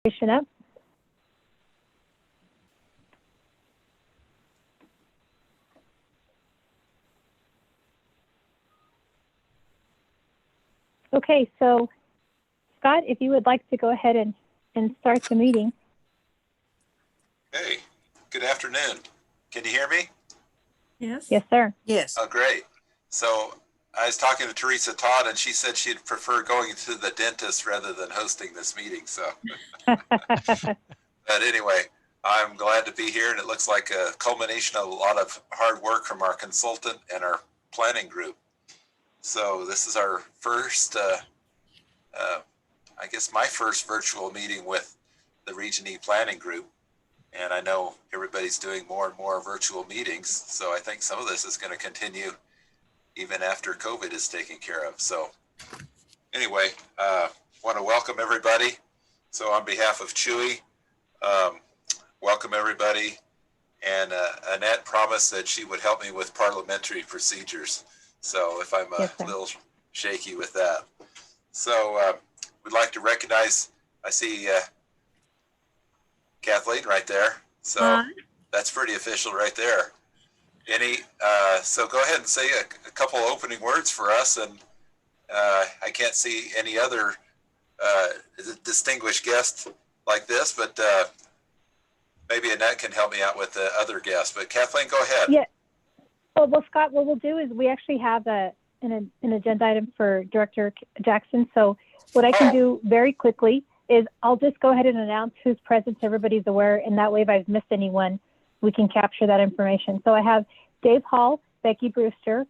presentation up. Okay, so Scott, if you would like to go ahead and start the meeting. Hey, good afternoon. Can you hear me? Yes. Yes, sir. Yes. Oh, great. So I was talking to Teresa Todd, and she said she'd prefer going to the dentist rather than hosting this meeting. So, but anyway, I'm glad to be here, and it looks like a culmination of a lot of hard work from our consultant and our planning group. So this is our first, I guess my first virtual meeting with the Region E planning group. And I know everybody's doing more and more virtual meetings. So I think some of this is going to continue even after COVID is taken care of. So anyway, want to welcome everybody. So on behalf of Chewy, welcome everybody. And Annette promised that she would help me with parliamentary procedures. So if I'm a little shaky with that. So we'd like to recognize, I see Kathleen right there. So that's pretty official right there. So go ahead and say a couple opening words for us. And I can't see any other distinguished guests like this, but maybe Annette can help me out with the other guests. But Kathleen, go ahead. Yeah. Well, Scott, what we'll do is we actually have an agenda item for Director Jackson. So what I can do very quickly is I'll just go ahead and announce who's present so everybody's aware, and that way if I've missed anyone, we can capture that information. So I have Dave Hall, Becky Brewster,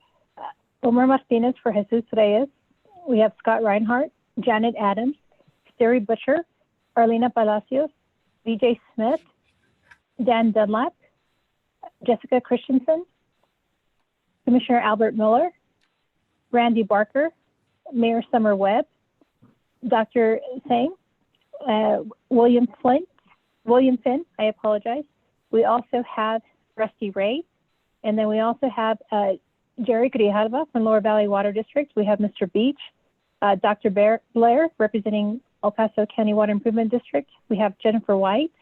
Omar Martinez for Jesus Reyes. We have Scott Reinhardt, Janet Adams, Steri Butcher, Arlena Palacios, VJ Smith, Dan Dunlap, Jessica Christensen, Commissioner Albert Miller, Randy Barker, Mayor Summer Webb, Dr. Sang, William Finn, I apologize. We also have Rusty Ray, and then we also have Jerry Grijalva from Lower Valley Water District. We have Mr. Beach, Dr. Blair representing El Paso County Water Improvement District. We have Jennifer White,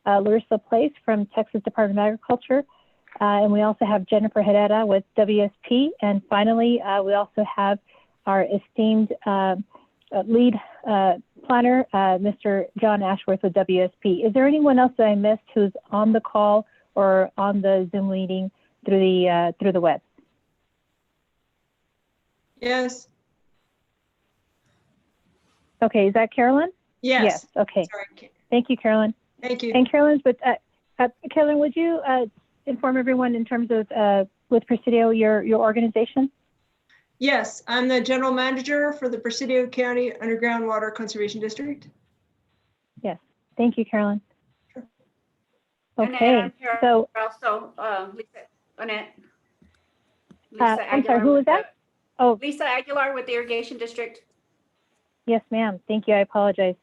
Larissa Place from Texas Department of Agriculture, and we also have Jennifer Herrera with WSP. And finally, we also have our esteemed lead planner, Mr. John Ashworth with WSP. Is there anyone else that I missed who's on the call or on the Zoom meeting through the web? Yes. Okay, is that Carolyn? Yes. Yes. Okay. Sorry. Thank you, Carolyn. Thank you. And Carolyn, Carolyn, would you inform everyone in terms of with Presidio your organization? Yes, I'm the general manager for the Presidio County Underground Water Conservation District. Yes, thank you, Carolyn. Sure. Okay, so also Annette. I'm sorry, who was that? Oh, Lisa Aguilar with the Irrigation District. Yes, ma'am. Thank you. I apologize.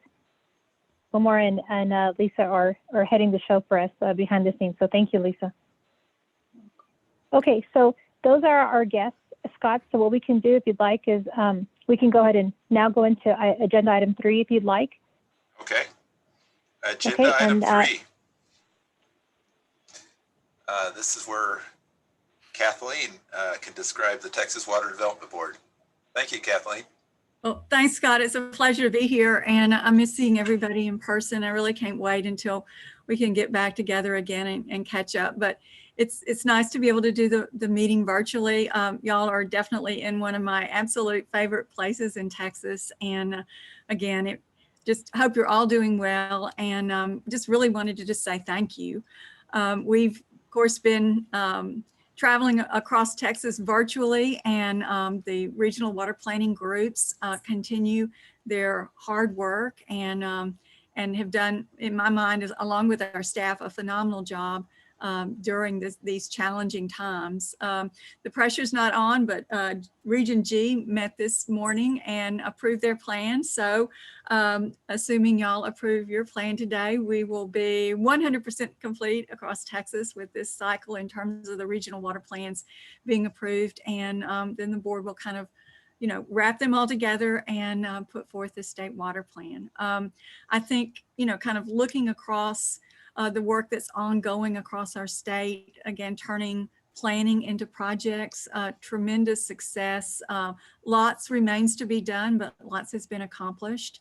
Omar and Lisa are heading the show for us behind the scenes. So thank you, Lisa. Okay, so those are our guests, Scott. So what we can do, if you'd like, is we can go ahead and now go into agenda item 3, if you'd like. Okay. Agenda item 3. This is where Kathleen can describe the Texas Water Development Board. Thank you, Kathleen. Well, thanks, Scott. It's a pleasure to be here, and I miss seeing everybody in person. I really can't wait until we can get back together again and catch up. But it's nice to be able to do the meeting virtually. Y'all are definitely in one of my absolute favorite places in Texas. And again, just hope you're all doing well, and just really wanted to just say thank you. We've, of course, been traveling across Texas virtually, and the regional water planning groups continue their hard work and have done, in my mind, along with our staff, a phenomenal job during these challenging times. The pressure's not on, but Region G met this morning and approved their plan. So assuming y'all approve your plan today, we will be 100% complete across Texas with this cycle in terms of the regional water plans being approved. And then the board will kind of wrap them all together and put forth the state water plan. I think, kind of looking across the work that's ongoing across our state, again, turning planning into projects, tremendous success. Lots remains to be done, but lots has been accomplished.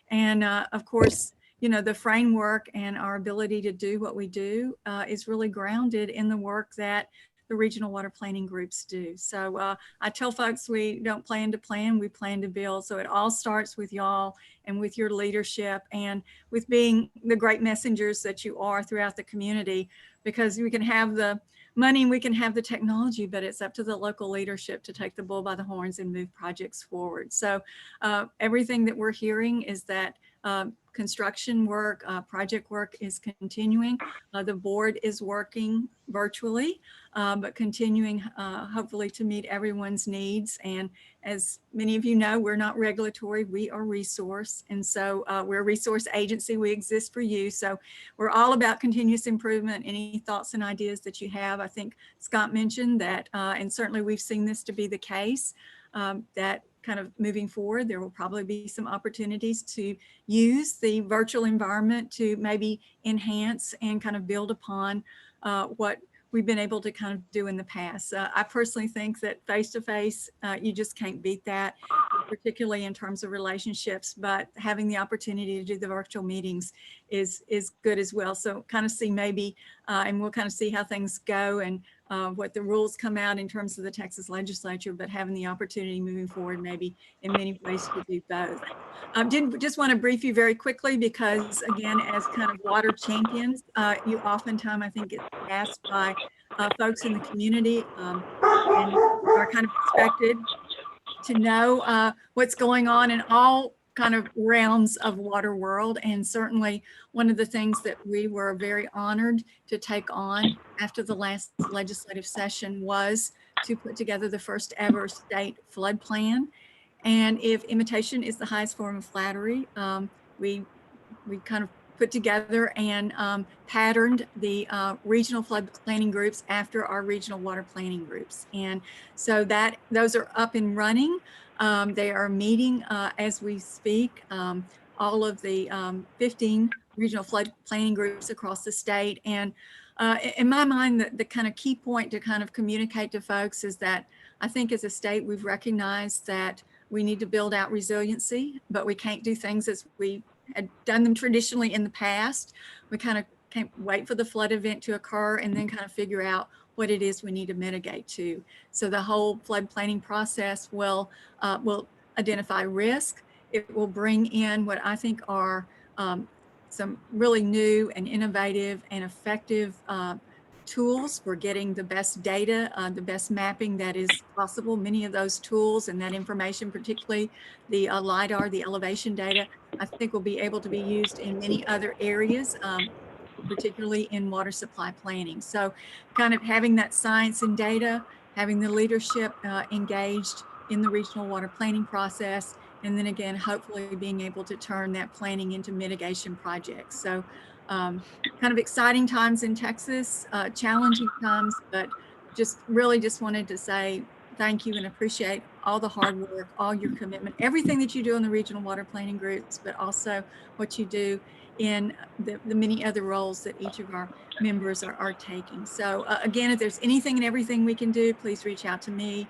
And of course, the framework and our ability to do what we do is really grounded in the work that the regional water planning groups do. So I tell folks we don't plan to plan, we plan to build. So it all starts with y'all and with your leadership and with being the great messengers that you are throughout the community, because we can have the money, we can have the technology, but it's up to the local leadership to take the bull by the horns and move projects forward. So everything that we're hearing is that construction work, project work is continuing. The board is working virtually, but continuing hopefully to meet everyone's needs. And as many of you know, we're not regulatory, we are resource. And so we're a resource agency, we exist for you. So we're all about continuous improvement. Any thoughts and ideas that you have, I think Scott mentioned that, and certainly we've seen this to be the case, that kind of moving forward, there will probably be some opportunities to use the virtual environment to maybe enhance and kind of build upon what we've been able to kind of do in the past. I personally think that face-to-face, you just can't beat that, particularly in terms of relationships, but having the opportunity to do the virtual meetings is good as well. So kind of see maybe, and we'll kind of see how things go and what the rules come out in terms of the Texas legislature, but having the opportunity moving forward, maybe in many ways to do both. Did just want to brief you very quickly because again, as kind of water champions, you oftentimes I think get asked by folks in the community and are kind of expected to know what's going on in all kind of realms of water world. And certainly one of the things that we were very honored to take on after the last legislative session was to put together the first ever state flood plan. And if imitation is the highest form of flattery, we kind of put together and patterned the regional flood planning groups after our regional water planning groups. And so that those are up and running. They are meeting as we speak. All of the 15 regional flood planning groups across the state. And in my mind, the kind of key point to kind of communicate to folks is that I think as a state, we've recognized that we need to build out resiliency, but we can't do things as we had done them traditionally in the past. We kind of can't wait for the flood event to occur and then kind of figure out what it is we need to mitigate to. So the whole flood planning process will identify risk. It will bring in what I think are some really new and innovative and effective tools for getting the best data, the best mapping that is possible. Many of those tools and that information, particularly the LIDAR, the elevation data, I think will be able to be used in many other areas, particularly in water supply planning. So kind of having that science and data, having the leadership engaged in the regional water planning process, and then again, hopefully being able to turn that planning into mitigation projects. So kind of exciting times in Texas, challenging times, but just really just wanted to say thank you and appreciate all the hard work, all your commitment, everything that you do in the regional water planning groups, but also what you do in the many other roles that each of our members are taking. So again, if there's anything and everything we can do, please reach out to me.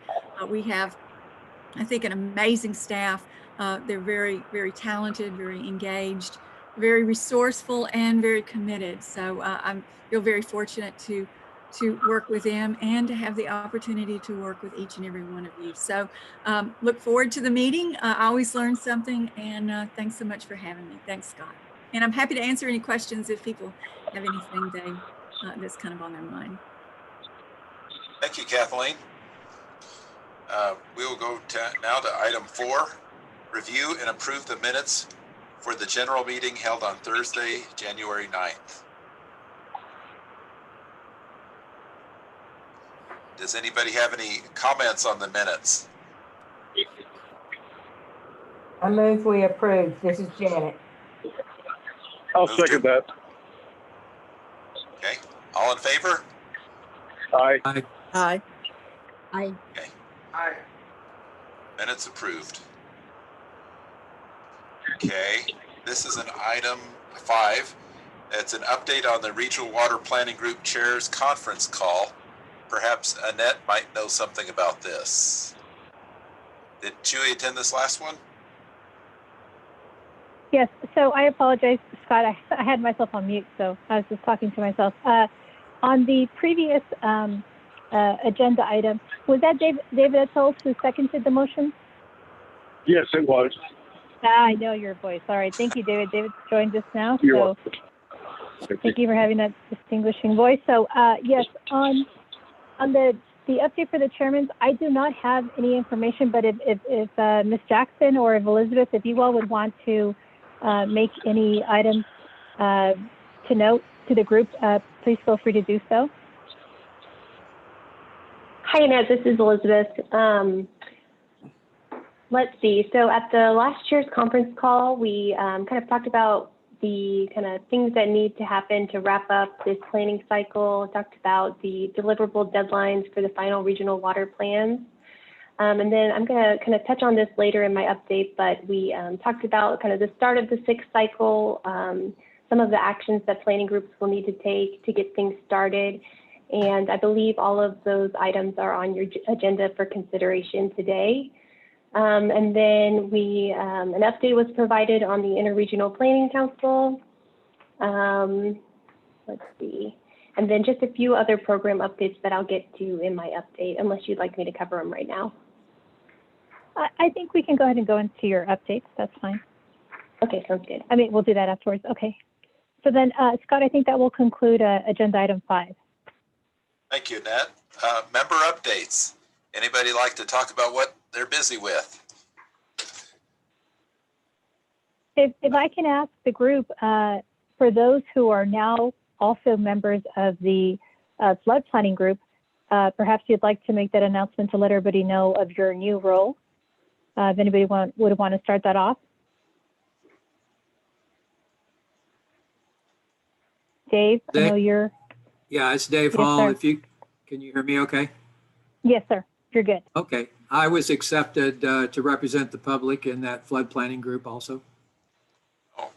We have, I think, an amazing staff. They're very, very talented, very engaged, very resourceful, and very committed. So I feel very fortunate to work with them and to have the opportunity to work with each and every one of you. So look forward to the meeting. I always learn something, and thanks so much for having me. Thanks, Scott. And I'm happy to answer any questions if people have anything that's kind of on their mind. Thank you, Kathleen. We will go now to item 4, review and approve the minutes for the general meeting held on Thursday, January 9th. Does anybody have any comments on the minutes? I move we approve. This is Janet. I'll second that. Okay, all in favor? Aye. Aye. Aye. Aye. Okay. Aye. Minutes approved. Okay, this is an item 5. It's an update on the Regional Water Planning Group Chair's conference call. Perhaps Annette might know something about this. Did Chewy attend this last one? Yes, so I apologize, Scott. I had myself on mute, so I was just talking to myself. On the previous agenda item, was that David Etzold who seconded the motion? Yes, it was. I know your voice. All right, thank you, David. David joined us now, You're so welcome. thank you for having that distinguishing voice. So yes, on the update for the chairman, I do not have any information, but if Ms. Jackson or if Elizabeth, if you all would want to make any items to note to the group, please feel free to do so. Hi, Annette. This is Elizabeth. Let's see. So at the last year's conference call, we kind of talked about the kind of things that need to happen to wrap up this planning cycle, talked about the deliverable deadlines for the final regional water plans. And then I'm going to kind of touch on this later in my update, but we talked about kind of the start of the 6th cycle, some of the actions that planning groups will need to take to get things started. And I believe all of those items are on your agenda for consideration today. And then an update was provided on the Interregional Planning Council. Let's see. And then just a few other program updates that I'll get to in my update, unless you'd like me to cover them right now. I think we can go ahead and go into your updates. That's fine. Okay, sounds good. I mean, we'll do that afterwards. Okay. So then, Scott, I think that will conclude agenda item 5. Thank you, Annette. Member updates. Anybody like to talk about what they're busy with? If I can ask the group, for those who are now also members of the flood planning group, perhaps you'd like to make that announcement to let everybody know of your new role. If anybody would want to start that off. Dave, I know you're. Yeah, it's Dave Yes, Hall. sir. Can you hear me okay? Yes, sir. You're good. Okay. I was accepted to represent the public in that flood planning group also. Oh,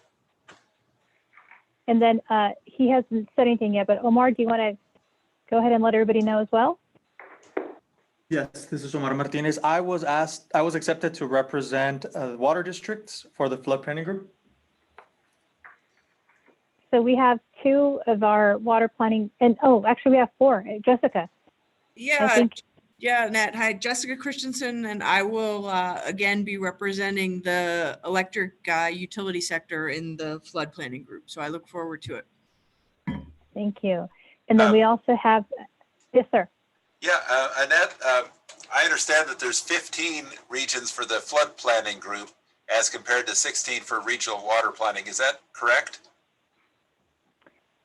And then he hasn't said anything yet, but Omar, do you want to go ahead and let everybody know as well? Yes, this is Omar Martinez. I was accepted to represent water districts for the flood planning group. So we have 2 of our water planning, and actually we have 4. Jessica. Yeah, Annette. Hi, Jessica Christensen, and I will again be representing the electric utility sector in the flood planning group. So I look forward to it. Thank you. And then we also have, yes, sir. yeah, Annette, I understand that there's 15 regions for the flood planning group as compared to 16 for regional water planning. Is that correct?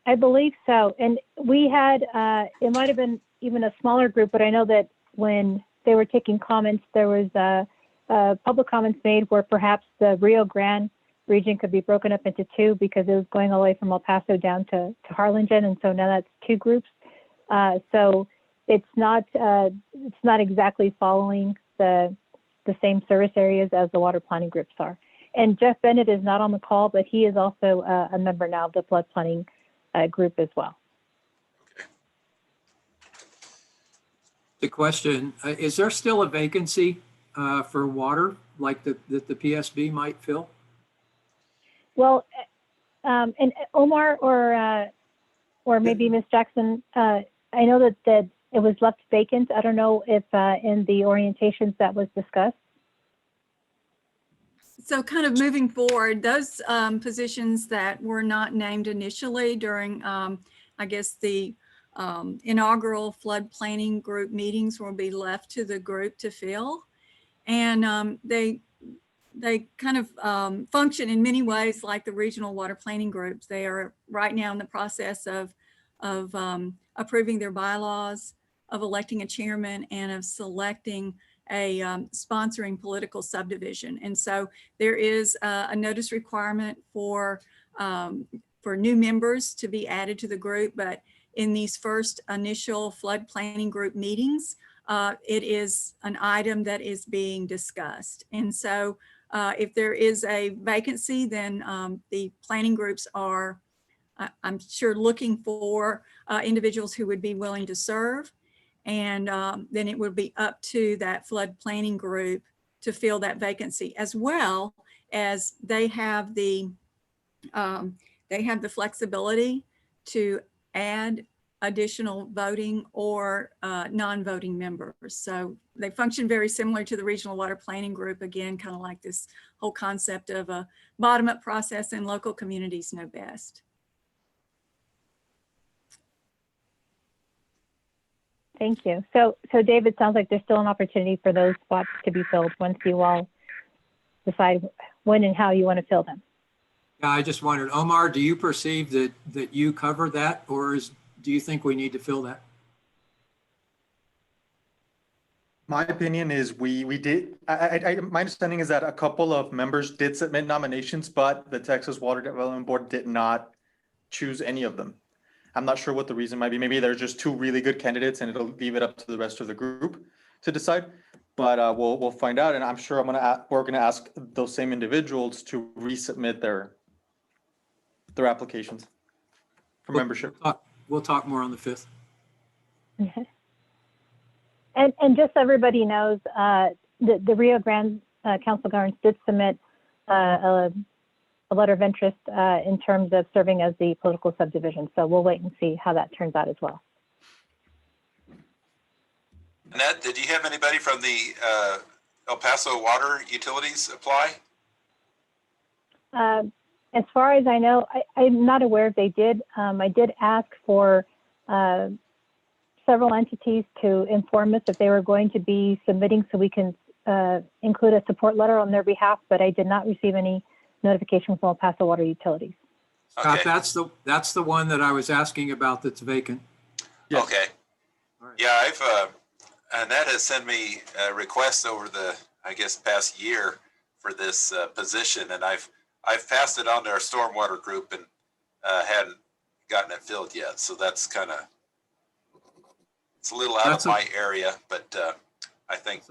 I believe so. And we had, it might have been even a smaller group, but I know that when they were taking comments, there was public comments made where perhaps the Rio Grande region could be broken up into 2 because it was going all the way from El Paso down to Harlingen. And so now that's 2 groups. So it's not exactly following the same service areas as the water planning groups are. And Jeff Bennett is not on the call, but he is also a member now of the flood planning group as well. Okay. The question, is there still a vacancy for water like that the PSB might fill? Well, and Omar or maybe Ms. Jackson, I know that it was left vacant. I don't know if in the orientations that was discussed. So kind of moving forward, those positions that were not named initially during, I guess, the inaugural flood planning group meetings will be left to the group to fill. And they kind of function in many ways like the regional water planning groups. They are right now in the process of approving their bylaws, of electing a chairman, and of selecting a sponsoring political subdivision. And so there is a notice requirement for new members to be added to the group. But in these first initial flood planning group meetings, it is an item that is being discussed. And so if there is a vacancy, then the planning groups are, I'm sure, looking for individuals who would be willing to serve. And then it would be up to that flood planning group to fill that vacancy, as well as they have the flexibility to add additional voting or non-voting members. So they function very similar to the Regional Water Planning Group. Again, kind of like this whole concept of a bottom-up process, and local communities know best. Thank you. So David, sounds like there's still an opportunity for those spots to be filled once you all decide when and how you want to fill them. Yeah, I just wondered, Omar, do you perceive that you cover that, or do you think we need to fill that? My opinion is we did, my understanding is that a couple of members did submit nominations, but the Texas Water Development Board did not choose any of them. I'm not sure what the reason might be. Maybe there's just two really good candidates and it'll leave it up to the rest of the group to decide. But we'll find out, and I'm sure we're gonna ask those same individuals to resubmit their applications for membership. We'll talk more on the 5th. And just so everybody knows, the Rio Grande Council of Governments did submit a letter of interest in terms of serving as the political subdivision. So we'll wait and see how that turns out as well. Annette, did you have anybody from the El Paso Water Utilities apply? As far as I know, I'm not aware if they did. I did ask for several entities to inform us if they were going to be submitting so we can include a support letter on their behalf, but I did not receive any notification from El Paso Water Utilities. Okay. That's the one that I was asking about that's vacant. Yes. Okay. All right. Yeah, Annette has sent me requests over the, I guess, past year for this position, and I've passed it on to our stormwater group and hadn't gotten it filled yet. So that's kind of, it's a little out of my area, but I think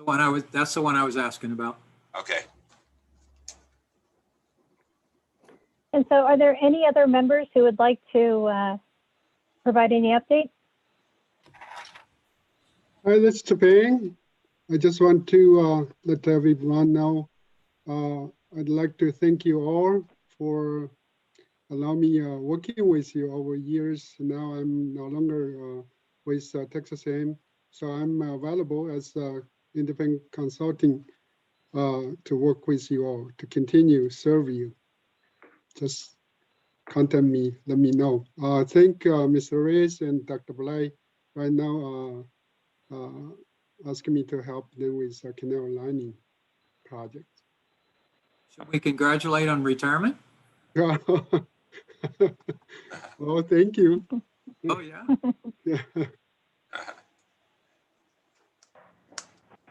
that's the one I was asking about. Okay. And so are there any other members who would like to provide any updates? Hi, this is Topeng. I just want to let everyone know I'd like to thank you all for allowing me working with you over years. Now I'm no longer with Texas A&M, so I'm available as independent consulting to work with you all to continue serve you. Just contact me, let me know. I think Mr. Reyes and Dr. Blay right now asking me to help them with canal lining project. Should we congratulate on retirement? Oh, thank you. Oh, yeah. Yeah.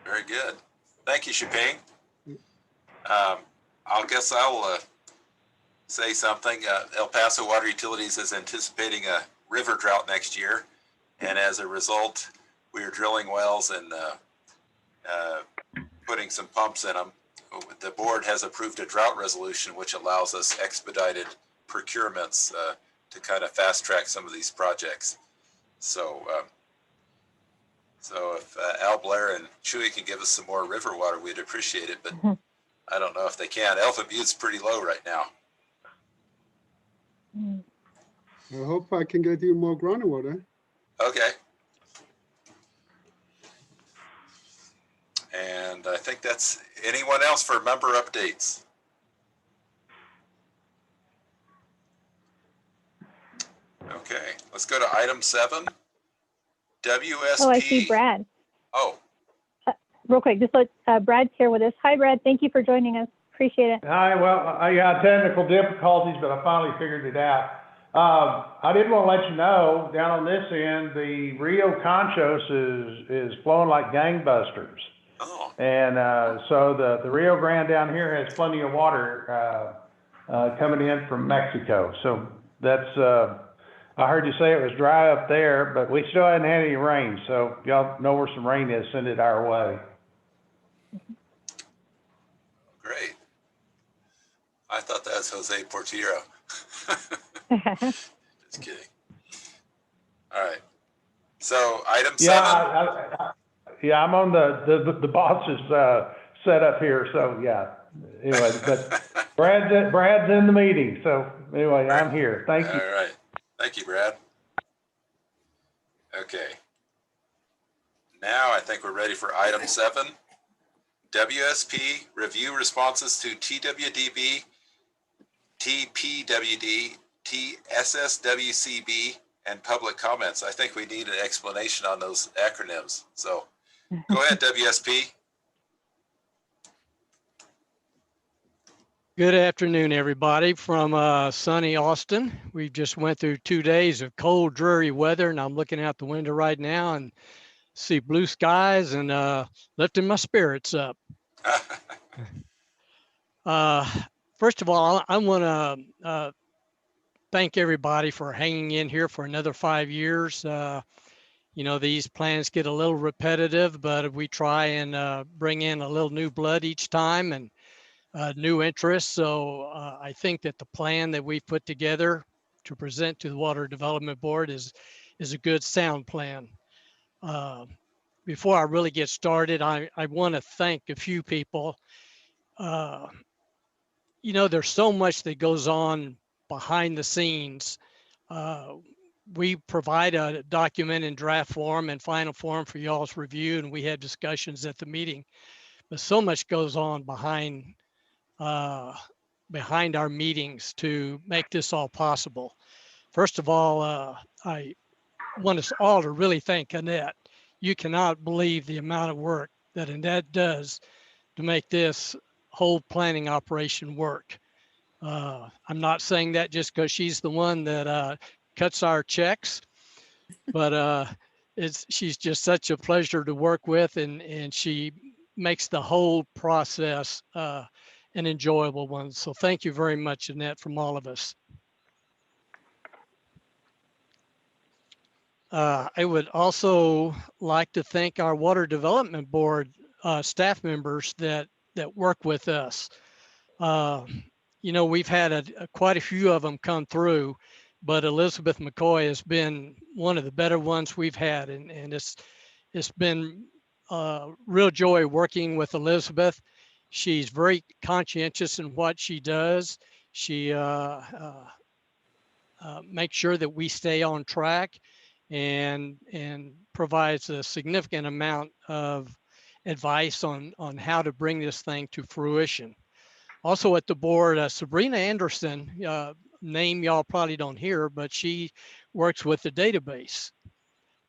Very good. Thank you, Shiping. I guess I'll say something. El Paso Water Utilities is anticipating a river drought next year. And as a result, we are drilling wells and putting some pumps in them. The board has approved a drought resolution, which allows us expedited procurements to kind of fast track some of these projects. So, so if Al Blair and Chewy can give us some more river water, we'd appreciate it. But I don't know if they can. Alpha Butte's pretty low right now. I hope I can get you more groundwater. Okay. And I think that's anyone else for member updates. Okay, let's go to item 7. WSP. Oh, I see Brad. Oh. Real quick, just let Brad's here with us. Hi, Brad. Thank you for joining us. Appreciate it. Hi. Well, I got technical difficulties, but I finally figured it out. I did want to let you know, down on this end, the Rio Conchos is flowing like gangbusters. Oh. And so the Rio Grande down here has plenty of water coming in from Mexico. So that's I heard you say it was dry up there, but we still hadn't had any rain, so if y'all know where some rain is, send it our way. Great. I thought that was Jose Portillo. Just kidding. All right. So item 7. Yeah, I'm on the boss's setup here, so yeah. Anyway, but Brad's in the meeting, so anyway, I'm here. Thank you. All right. Thank you, Brad. Okay. Now I think we're ready for item 7. WSP review responses to TWDB, TPWD, TSSWCB, and public comments. I think we need an explanation on those acronyms. So go ahead, WSP. Good afternoon, everybody, from sunny Austin. We just went through 2 days of cold, dreary weather, and I'm looking out the window right now and see blue skies and lifting my spirits up. First of all, I want to thank everybody for hanging in here for another 5 years. You know, these plans get a little repetitive, but we try and bring in a little new blood each time and new interests. So I think that the plan that we've put together to present to the Water Development Board is a good sound plan. Before I really get started, I want to thank a few people. You know, there's so much that goes on behind the scenes. We provide a document in draft form and final form for y'all's review, and we had discussions at the meeting. But so much goes on behind our meetings to make this all possible. First of all, I want us all to really thank Annette. You cannot believe the amount of work that Annette does to make this whole planning operation work. I'm not saying that just because she's the one that cuts our checks, but she's just such a pleasure to work with, and she makes the whole process an enjoyable one. So thank you very much, Annette, from all of us. I would also like to thank our Water Development Board staff members that work with us. You know, we've had quite a few of them come through, but Elizabeth McCoy has been one of the better ones we've had, and it's been a real joy working with Elizabeth. She's very conscientious in what she does. She makes sure that we stay on track and provides a significant amount of advice on how to bring this thing to fruition. Also at the board, Sabrina Anderson, name y'all probably don't hear, but she works with the database.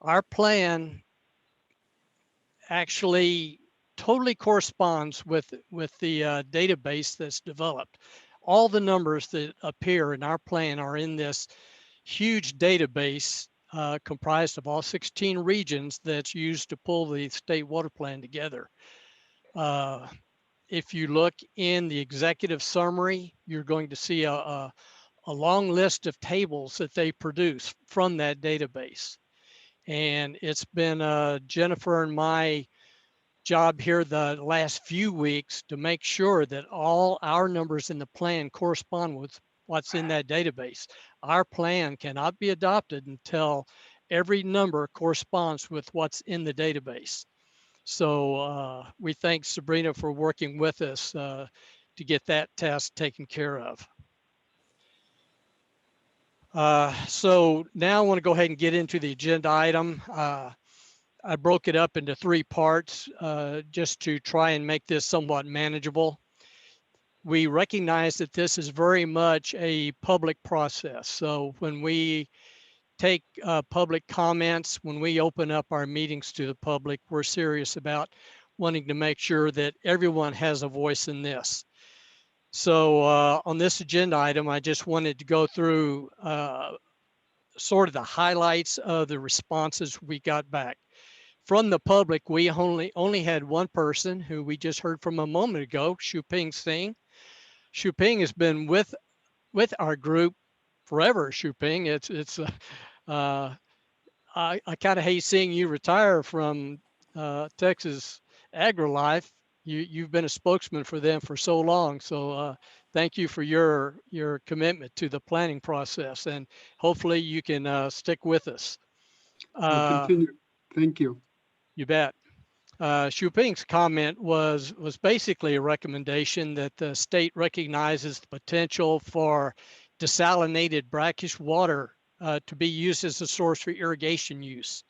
Our plan actually totally corresponds with the database that's developed. All the numbers that appear in our plan are in this huge database comprised of all 16 regions that's used to pull the state water plan together. If you look in the executive summary, you're going to see a long list of tables that they produce from that database. And it's been Jennifer and my job here the last few weeks to make sure that all our numbers in the plan correspond with what's in that database. Our plan cannot be adopted until every number corresponds with what's in the database. So we thank Sabrina for working with us to get that task taken care of. So now I want to go ahead and get into the agenda item. I broke it up into 3 parts just to try and make this somewhat manageable. We recognize that this is very much a public process. So when we take public comments, when we open up our meetings to the public, we're serious about wanting to make sure that everyone has a voice in this. So on this agenda item, I just wanted to go through sort of the highlights of the responses we got back. From the public, we only had one person who we just heard from a moment ago, Shuping Singh. Shuping has been with our group forever, Shuping. I kind of hate seeing you retire from Texas AgriLife. You've been a spokesman for them for so long. So thank you for your commitment to the planning process, and hopefully you can stick with us. I'll continue. Thank you. You bet. Shuping's comment was basically a recommendation that the state recognizes the potential for desalinated brackish water to be used as a source for irrigation use.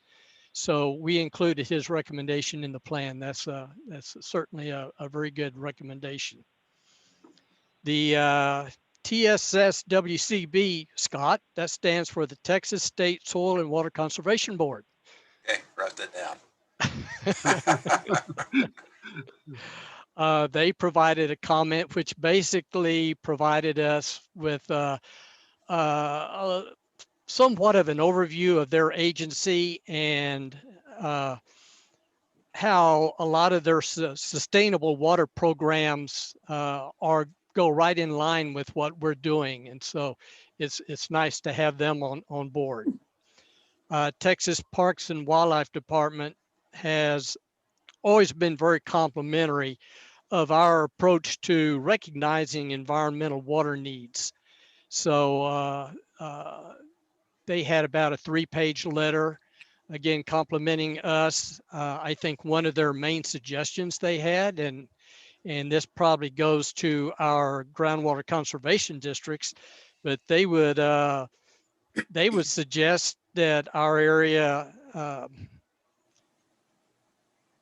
So we included his recommendation in the plan. That's certainly a very good recommendation. The TSSWCB, Scott, that stands for the Texas State Soil and Water Conservation Board. Okay, write that down. They provided a comment which basically provided us with somewhat of an overview of their agency and how a lot of their sustainable water programs go right in line with what we're doing. And so it's nice to have them on board. Texas Parks and Wildlife Department has always been very complimentary of our approach to recognizing environmental water needs. So they had about a 3-page letter, again, complimenting us. I think one of their main suggestions they had, and this probably goes to our groundwater conservation districts, but they would suggest that our area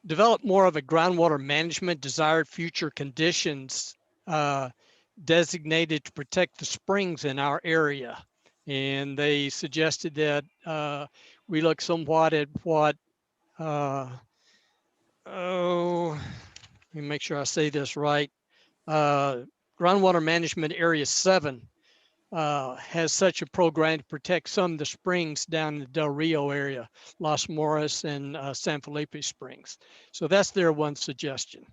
develop more of a groundwater management desired future conditions designated to protect the springs in our area. And they suggested that we look somewhat at what, let me make sure I say this right. Groundwater Management Area 7 has such a program to protect some of the springs down in the Del Rio area, Los Moras and San Felipe Springs. So that's their one suggestion.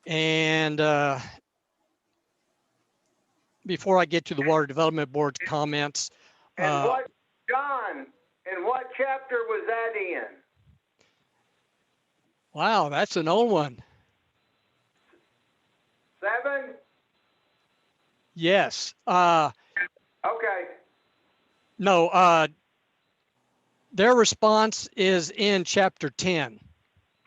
And before I get to the Water Development Board's comments. And what, John, and what chapter was that in? Wow, that's an old one. 7? Yes. Okay. No, their response is in chapter 10.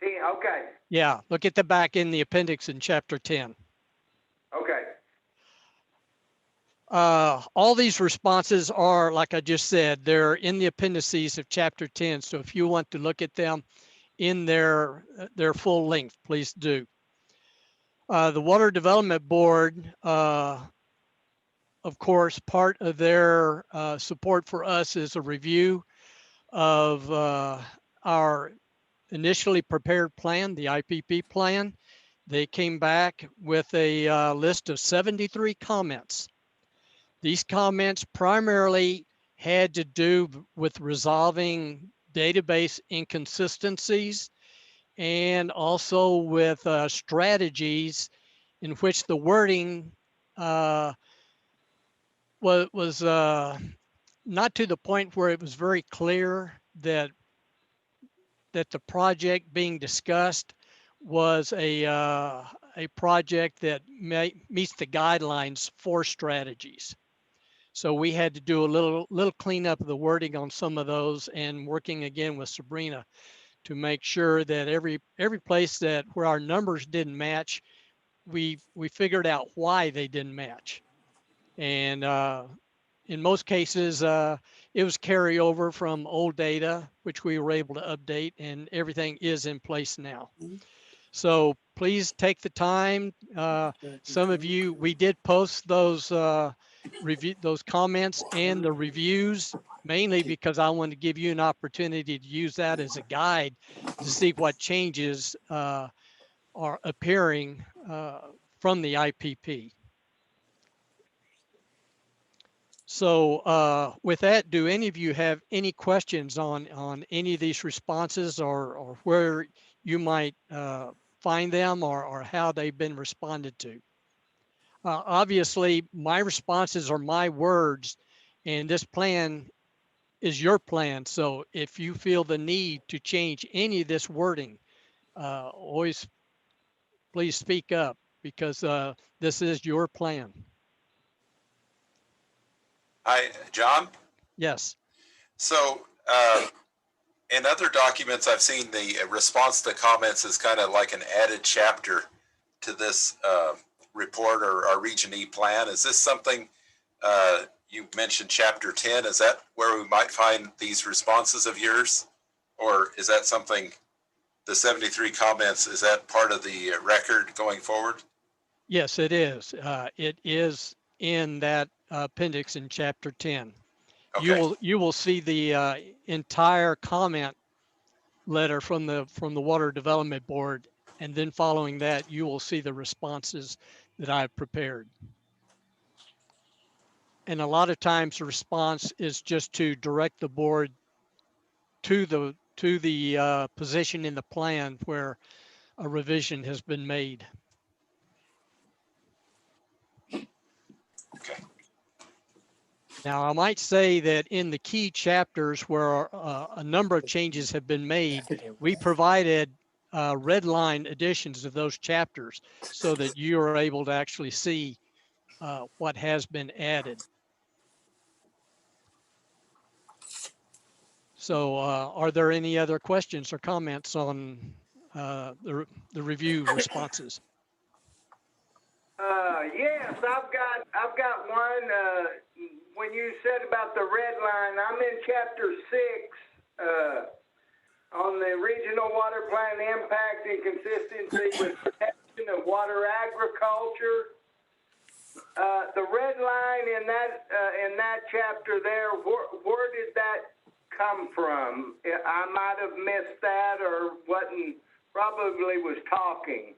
Okay. Yeah, look at the back in the appendix in chapter 10. Okay. All these responses are, like I just said, they're in the appendices of chapter 10. So if you want to look at them in their full length, please do. The Water Development Board, of course, part of their support for us is a review of our initially prepared plan, the IPP plan. They came back with a list of 73 comments. These comments primarily had to do with resolving database inconsistencies and also with strategies in which the wording was not to the point where it was very clear that the project being discussed was a project that meets the guidelines for strategies. So we had to do a little cleanup of the wording on some of those, and working again with Sabrina to make sure that every place where our numbers didn't match, we figured out why they didn't match. And in most cases, it was carryover from old data, which we were able to update, and everything is in place now. So please take the time. Some of you, we did post those those comments and the reviews, mainly because I want to give you an opportunity to use that as a guide to see what changes are appearing from the IPP. So with that, do any of you have any questions on any of these responses, or where you might find them, or how they've been responded to? Obviously, my responses are my words, and this plan is your plan. So if you feel the need to change any of this wording, always please speak up, because this is your plan. Hi, John. Yes. So in other documents, I've seen the response to comments is kind of like an added chapter to this report or our Region E plan. Is this something, you mentioned chapter 10, is that where we might find these responses of yours? Or is that something, the 73 comments, is that part of the record going forward? Yes, it is. It is in that appendix in chapter 10. Okay. You will see the entire comment letter from the Water Development Board, and then following that, you will see the responses that I've prepared. And a lot of times the response is just to direct the board to the position in the plan where a revision has been made. Okay. Now, I might say that in the key chapters where a number of changes have been made, we provided red line additions of those chapters so that you are able to actually see what has been added. So are there any other questions or comments on the review responses? Yes, I've got one. When you said about the red line, I'm in chapter 6 on the regional water plan impact and consistency with protection of water agriculture. The red line in that chapter there, where did that come from? I might have missed that or wasn't, probably was talking.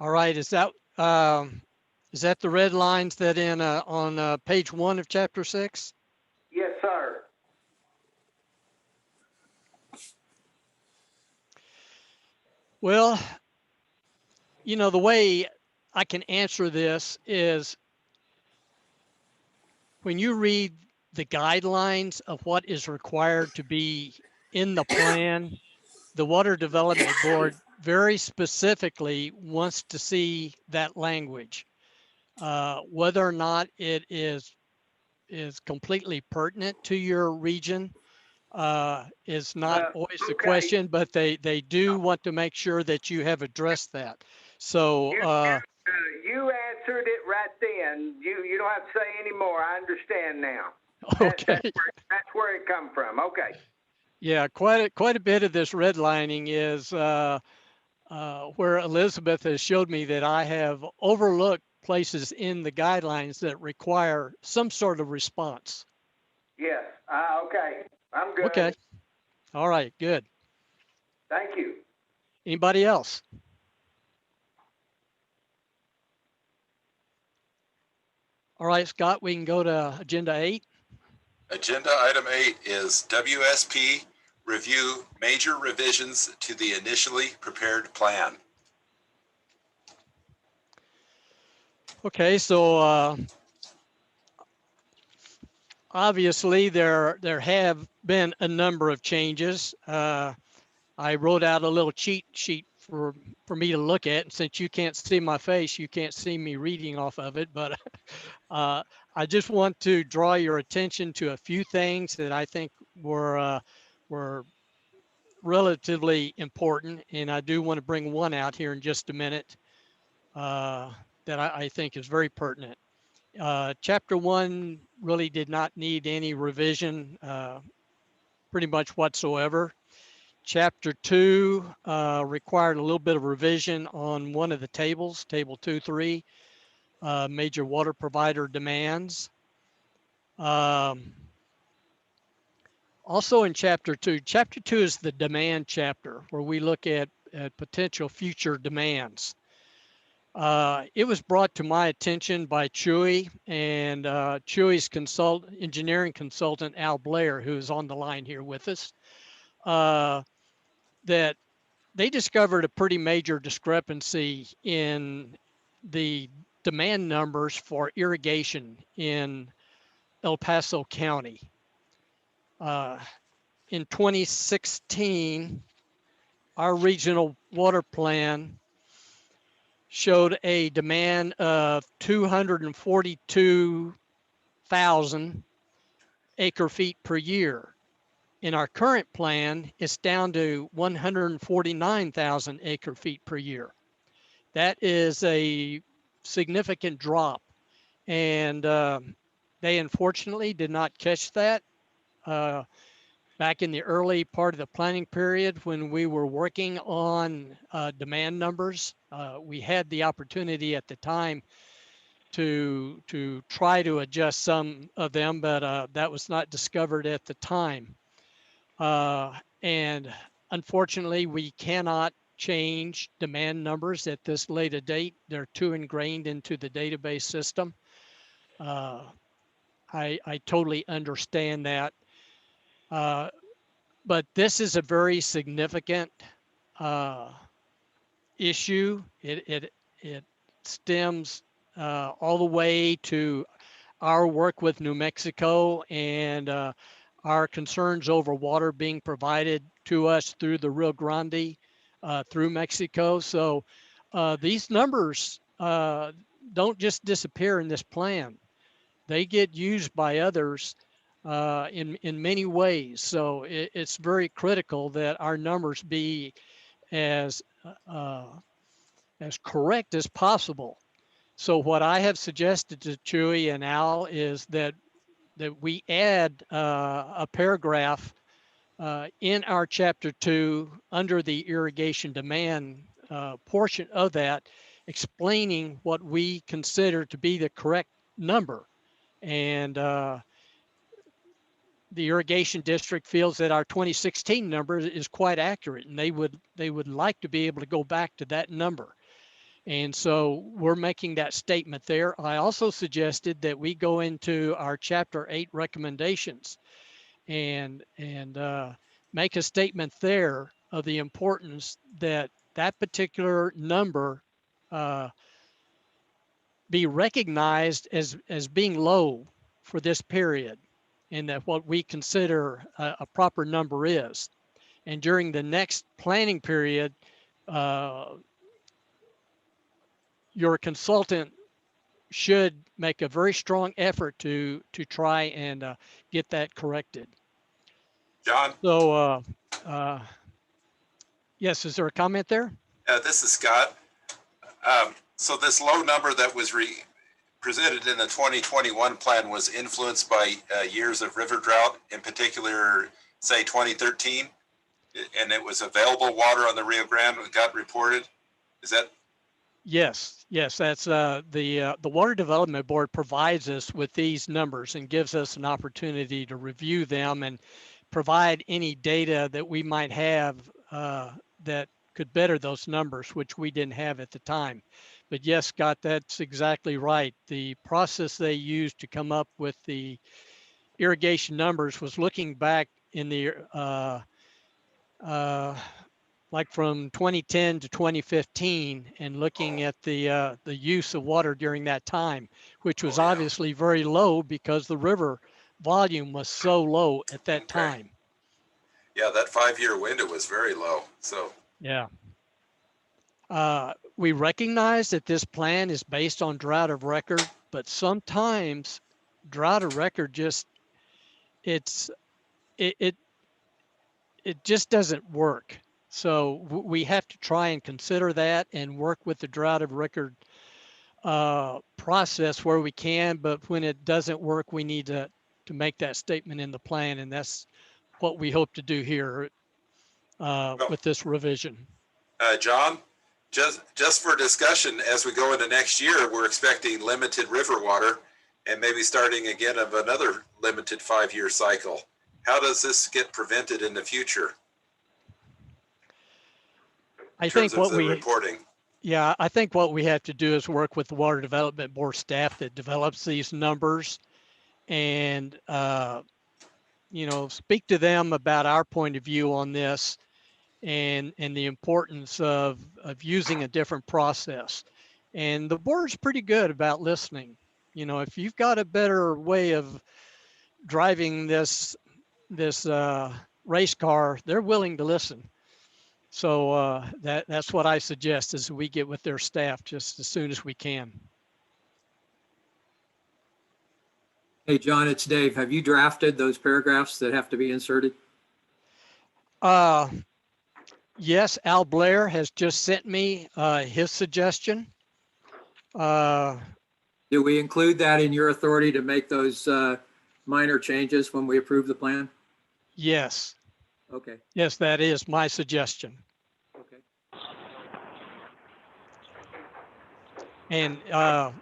All right, is that the red lines that in on page 1 of chapter 6? Yes, sir. Well, you know, the way I can answer this is when you read the guidelines of what is required to be in the plan, the Water Development Board very specifically wants to see that language. Whether or not it is completely pertinent to your region is not always the question, but they do want to make sure that you have addressed that. So you answered it right then. You don't have to say any more. I understand now. Okay. That's where it come from. Okay. Yeah, quite a bit of this redlining is where Elizabeth has showed me that I have overlooked places in the guidelines that require some sort of response. Yes. Okay. I'm good. Okay. All right, good. Thank you. Anybody else? All right, Scott, we can go to agenda 8. Agenda item 8 is WSP review major revisions to the initially prepared plan. Okay, so obviously there have been a number of changes. I wrote out a little cheat sheet for me to look at, and since you can't see my face, you can't see me reading off of it, but I just want to draw your attention to a few things that I think were relatively important, and I do want to bring one out here in just a minute that I think is very pertinent. Chapter 1 really did not need any revision pretty much whatsoever. Chapter 2 required a little bit of revision on one of the tables, table 2.3, major water provider demands. Also in chapter 2 is the demand chapter where we look at potential future demands. It was brought to my attention by Chewy and Chewy's engineering consultant, Al Blair, who is on the line here with us, that they discovered a pretty major discrepancy in the demand numbers for irrigation in El Paso County. In 2016, our regional water plan showed a demand of 242,000 acre feet per year. In our current plan, it's down to 149,000 acre feet per year. That is a significant drop. And they unfortunately did not catch that back in the early part of the planning period when we were working on demand numbers. We had the opportunity at the time to try to adjust some of them, but that was not discovered at the time. And unfortunately, we cannot change demand numbers at this late a date. They're too ingrained into the database system. I totally understand that. But this is a very significant issue. It stems all the way to our work with New Mexico and our concerns over water being provided to us through the Rio Grande through Mexico. So these numbers don't just disappear in this plan. They get used by others in many ways. So it's very critical that our numbers be as correct as possible. So what I have suggested to Chewy and Al is that we add a paragraph in our chapter 2 under the irrigation demand portion of that, explaining what we consider to be the correct number. And the irrigation district feels that our 2016 number is quite accurate, and they would like to be able to go back to that number. And so we're making that statement there. I also suggested that we go into our chapter 8 recommendations and make a statement there of the importance that that particular number be recognized as being low for this period, and that what we consider a proper number is. And during the next planning period, your consultant should make a very strong effort to try and get that corrected. John? So, yes, is there a comment there? This is Scott. So this low number that was presented in the 2021 plan was influenced by years of river drought, in particular, say 2013, and it was available water on the Rio Grande that got reported. Is that? Yes, that's the Water Development Board provides us with these numbers and gives us an opportunity to review them and provide any data that we might have that could better those numbers, which we didn't have at the time. But yes, Scott, that's exactly right. The process they used to come up with the irrigation numbers was looking back in the like from 2010 to 2015 and looking at the use of water during that time, which was obviously very low because the river volume was so low at that time. Yeah, that 5-year window was very low. So yeah. We recognize that this plan is based on drought of record, but sometimes drought of record just it just doesn't work. So we have to try and consider that and work with the drought of record process where we can, but when it doesn't work, we need to make that statement in the plan, and that's what we hope to do here with this revision. John, just for discussion, as we go into next year, we're expecting limited river water and maybe starting again of another limited 5-year cycle. How does this get prevented in the future? I think what reporting. Yeah, I think what we have to do is work with the Water Development Board staff that develops these numbers and, speak to them about our point of view on this and the importance of using a different process. And the board's pretty good about listening. You know, if you've got a better way of driving this race car, they're willing to listen. So that's what I suggest is we get with their staff just as soon as we can. Hey, John, it's Dave. Have you drafted those paragraphs that have to be inserted? Yes, Al Blair has just sent me his suggestion. Do we include that in your authority to make those minor changes when we approve the plan? Yes. Okay. Yes, that is my suggestion. Okay. And I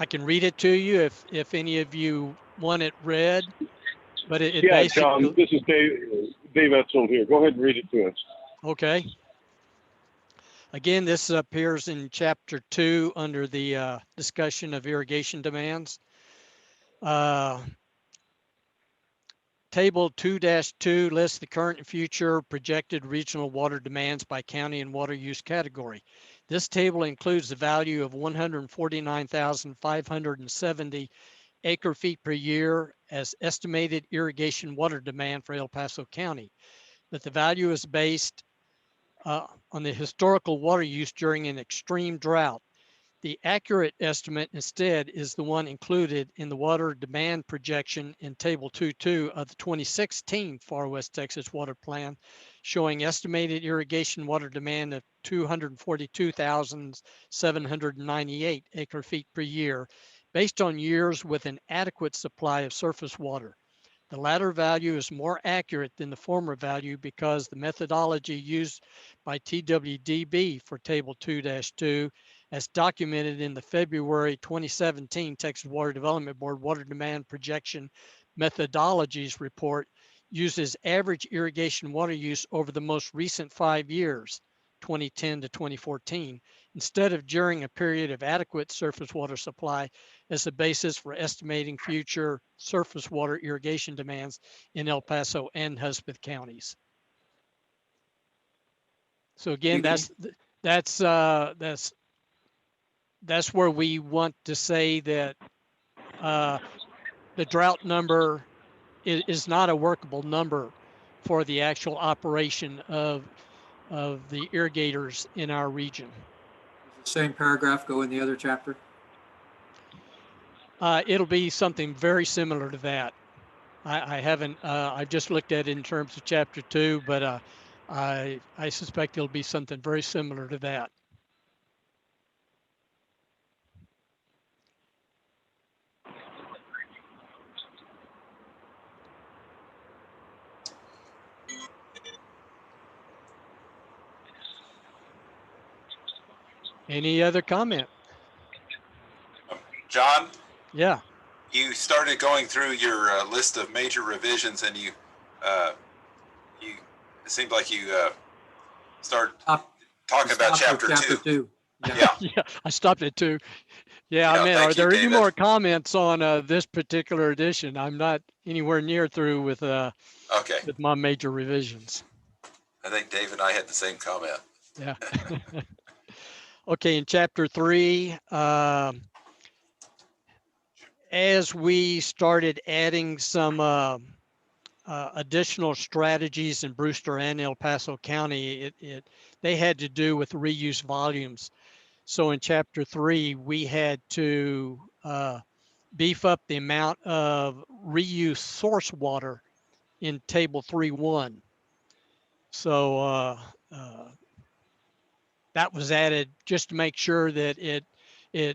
can read it to you if any of you want it read. But it Yeah, basically, John, this is Dave Etzel here. Go ahead and read it to us. okay. Again, this appears in chapter 2 under the discussion of irrigation demands. Table 2-2 lists the current and future projected regional water demands by county and water use category. This table includes the value of 149,570 acre feet per year as estimated irrigation water demand for El Paso County. But the value is based on the historical water use during an extreme drought. The accurate estimate instead is the one included in the water demand projection in Table 2.2 of the 2016 Far West Texas Water Plan, showing estimated irrigation water demand of 242,798 acre feet per year, based on years with an adequate supply of surface water. The latter value is more accurate than the former value because the methodology used by TWDB for Table 2-2, as documented in the February 2017 Texas Water Development Board Water Demand Projection Methodologies Report, uses average irrigation water use over the most recent 5 years, 2010 to 2014, instead of during a period of adequate surface water supply as the basis for estimating future surface water irrigation demands in El Paso and Hudspeth counties. So again, that's where we want to say that the drought number is not a workable number for the actual operation of the irrigators in our region. Does the same paragraph go in the other chapter? It'll be something very similar to that. I haven't, I just looked at it in terms of chapter 2, but I suspect it'll be something very similar to that. Any other comment? John? Yeah. You started going through your list of major revisions, and it seemed like you started talking about chapter 2. Yeah. Yeah, I stopped at 2. Yeah, I mean, are there any more comments on this particular edition? I'm not anywhere near through with with my major revisions. I think Dave and I had the same comment. Yeah. Okay, in chapter 3, as we started adding some additional strategies in Brewster and El Paso County, they had to do with reuse volumes. So in chapter 3, we had to beef up the amount of reuse source water in table 3.1. So that was added just to make sure that it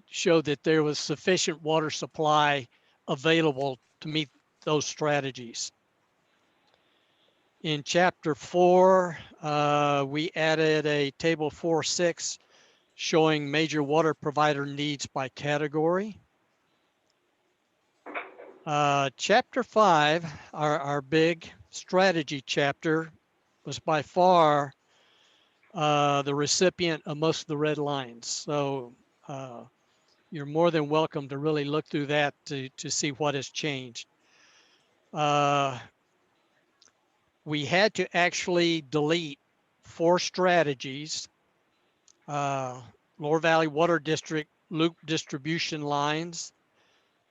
showed that there was sufficient water supply available to meet those strategies. In chapter 4, we added a table 4.6 showing major water provider needs by category. Chapter 5, our big strategy chapter, was by far the recipient of most of the red lines. So you're more than welcome to really look through that to see what has changed. we had to actually delete 4 strategies, Lower Valley Water District loop distribution lines,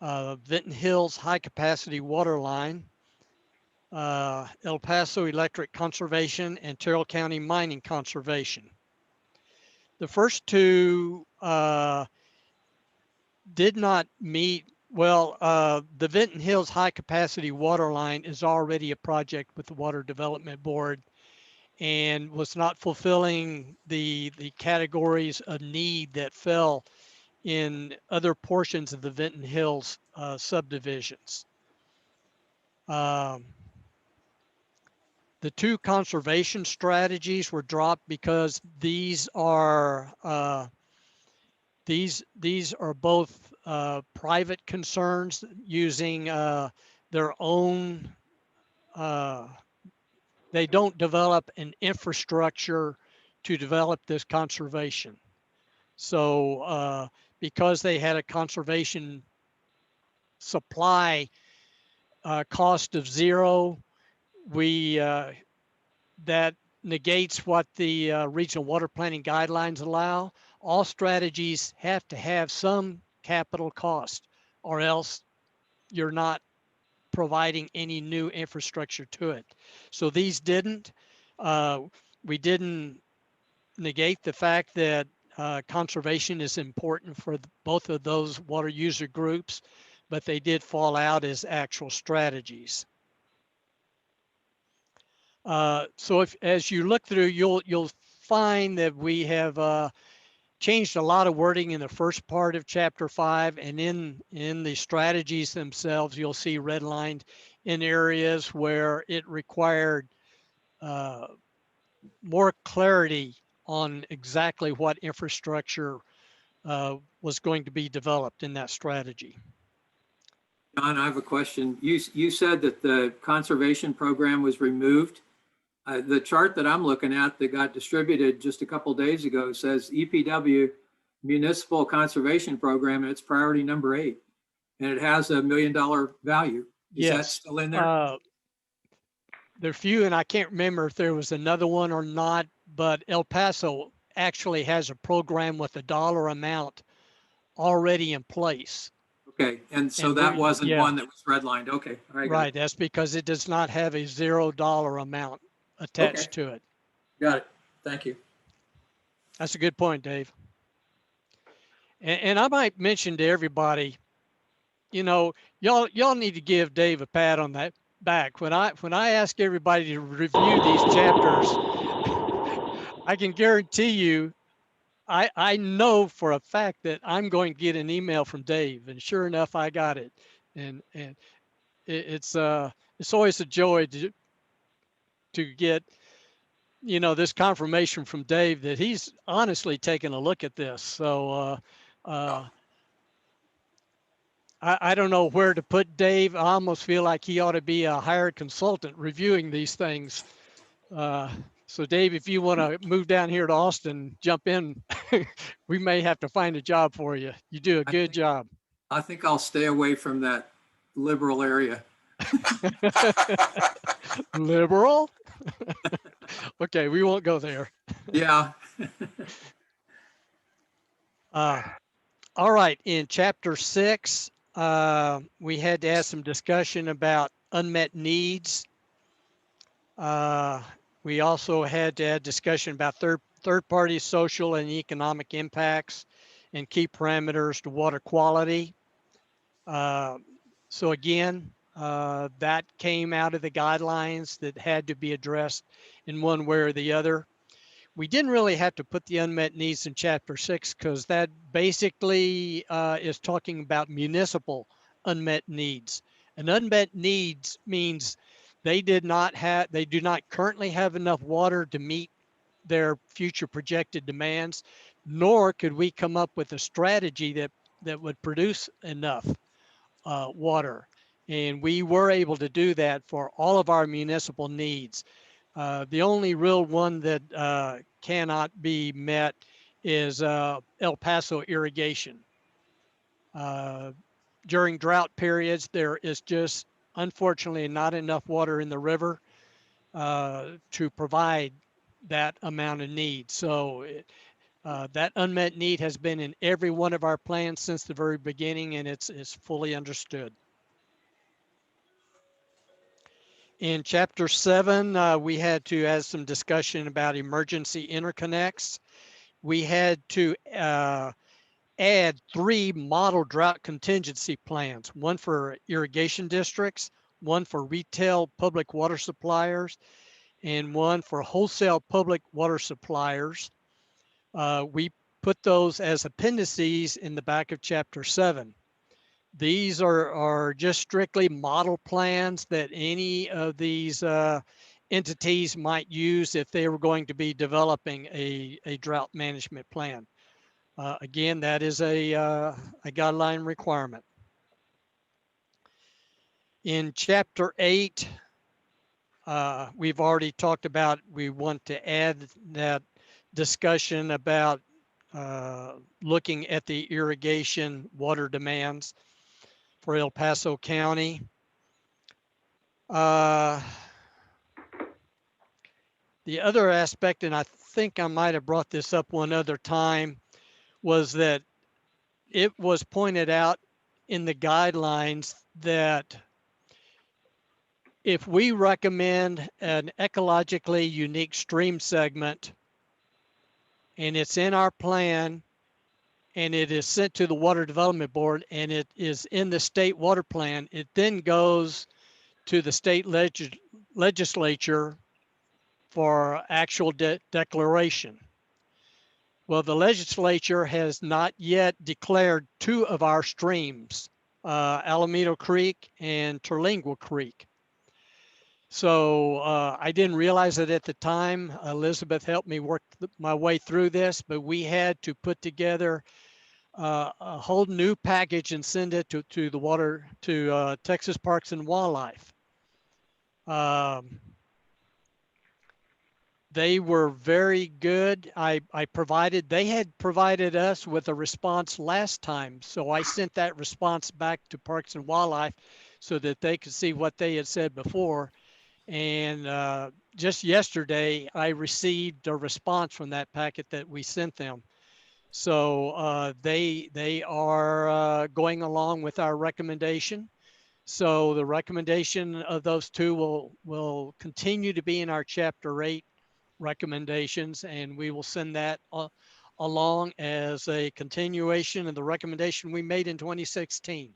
Vinton Hills high capacity water line, El Paso Electric Conservation, and Terrell County Mining Conservation. The first 2 did not meet. Well, the Vinton Hills high capacity water line is already a project with the Water Development Board and was not fulfilling the categories of need that fell in other portions of the Vinton Hills subdivisions. The 2 conservation strategies were dropped because these are both private concerns using their own. They don't develop an infrastructure to develop this conservation. So because they had a conservation supply cost of 0, that negates what the regional water planning guidelines allow. All strategies have to have some capital cost, or else you're not providing any new infrastructure to it. So these didn't. We didn't negate the fact that conservation is important for both of those water user groups, but they did fall out as actual strategies. So as you look through, you'll find that we have changed a lot of wording in the first part of chapter 5, and in the strategies themselves, you'll see redlined in areas where it required more clarity on exactly what infrastructure was going to be developed in that strategy. John, I have a question. You said that the conservation program was removed. The chart that I'm looking at that got distributed just a couple days ago says EPW Municipal Conservation Program, and it's priority number 8, and it has $1 million value. Is that still in there? There are few, and I can't remember if there was another one or not, but El Paso actually has a program with a dollar amount already in place. Okay, and so that wasn't one that was redlined. Okay, all right. Right, that's because it does not have a $0 amount attached to it. Got it. Thank you. That's a good point, Dave. And I might mention to everybody, you know, y'all need to give Dave a pat on that back. When I ask everybody to review these chapters, I can guarantee you, I know for a fact that I'm going to get an email from Dave, and sure enough, I got it. And it's always a joy to get, you know, this confirmation from Dave that he's honestly taken a look at this. So I don't know where to put Dave. I almost feel like he ought to be a hired consultant reviewing these things. So Dave, if you want to move down here to Austin, jump in, we may have to find a job for you. You do a good job. I think I'll stay away from that liberal area. Liberal? Okay, we won't go there. Yeah. All right, in chapter 6, we had to have some discussion about unmet needs. We also had to have discussion about third-party social and economic impacts and key parameters to water quality. So again, that came out of the guidelines that had to be addressed in one way or the other. We didn't really have to put the unmet needs in chapter 6 because that basically is talking about municipal unmet needs. And unmet needs means they do not currently have enough water to meet their future projected demands, nor could we come up with a strategy that would produce enough water. And we were able to do that for all of our municipal needs. The only real one that cannot be met is El Paso irrigation. During drought periods, there is just unfortunately not enough water in the river to provide that amount of need. So that unmet need has been in every one of our plans since the very beginning, and it's fully understood. In chapter 7, we had to have some discussion about emergency interconnects. We had to add 3 model drought contingency plans, one for irrigation districts, one for retail public water suppliers, and one for wholesale public water suppliers. We put those as appendices in the back of chapter 7. These are just strictly model plans that any of these entities might use if they were going to be developing a drought management plan. Again, that is a guideline requirement. In chapter 8, we've already talked about, we want to add that discussion about looking at the irrigation water demands for El Paso County. The other aspect, and I think I might have brought this up one other time, was that it was pointed out in the guidelines that if we recommend an ecologically unique stream segment and it's in our plan and it is sent to the Water Development Board and it is in the state water plan, it then goes to the state legislature for actual declaration. Well, the legislature has not yet declared 2 of our streams, Alameda Creek and Terlingua Creek. So I didn't realize it at the time. Elizabeth helped me work my way through this, but we had to put together a whole new package and send it to the water, to Texas Parks and Wildlife. They were very good. They had provided us with a response last time. So I sent that response back to Parks and Wildlife so that they could see what they had said before. And just yesterday, I received a response from that packet that we sent them. So they are going along with our recommendation. So the recommendation of those 2 will continue to be in our chapter 8 recommendations, and we will send that along as a continuation of the recommendation we made in 2016.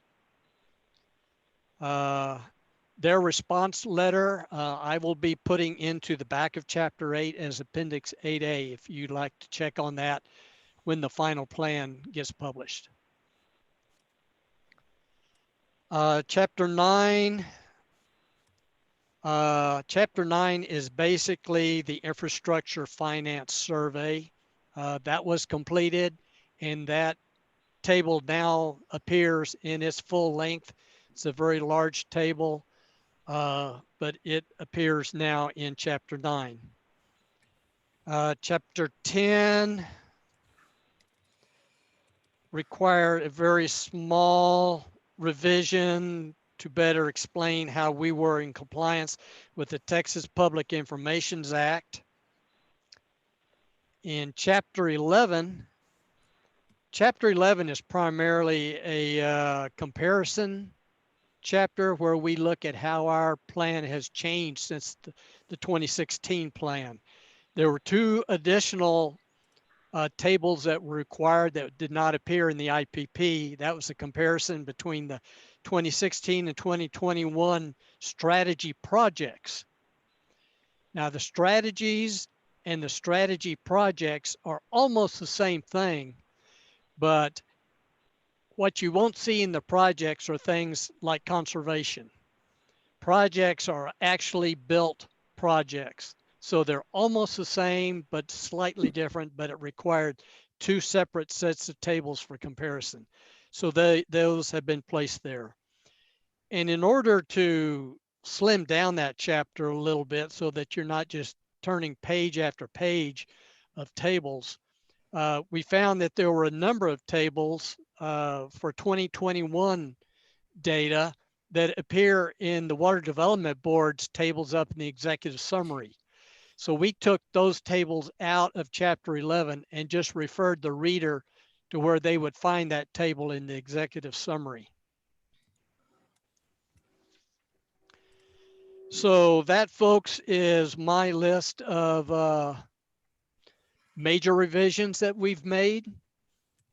Their response letter, I will be putting into the back of chapter 8 as appendix 8A if you'd like to check on that when the final plan gets published. Chapter 9. Chapter 9 is basically the infrastructure finance survey. That was completed, and that table now appears in its full length. It's a very large table, but it appears now in chapter 9. Chapter 10 required a very small revision to better explain how we were in compliance with the Texas Public Information Act. In chapter 11 is primarily a comparison chapter where we look at how our plan has changed since the 2016 plan. There were 2 additional tables that were required that did not appear in the IPP. That was a comparison between the 2016 and 2021 strategy projects. Now the strategies and the strategy projects are almost the same thing, but what you won't see in the projects are things like conservation. Projects are actually built projects. So they're almost the same, but slightly different, but it required 2 separate sets of tables for comparison. So those have been placed there. And in order to slim down that chapter a little bit so that you're not just turning page after page of tables, we found that there were a number of tables for 2021 data that appear in the Water Development Board's tables up in the executive summary. So we took those tables out of Chapter 11 and just referred the reader to where they would find that table in the executive summary. So that, folks, is my list of major revisions that we've made.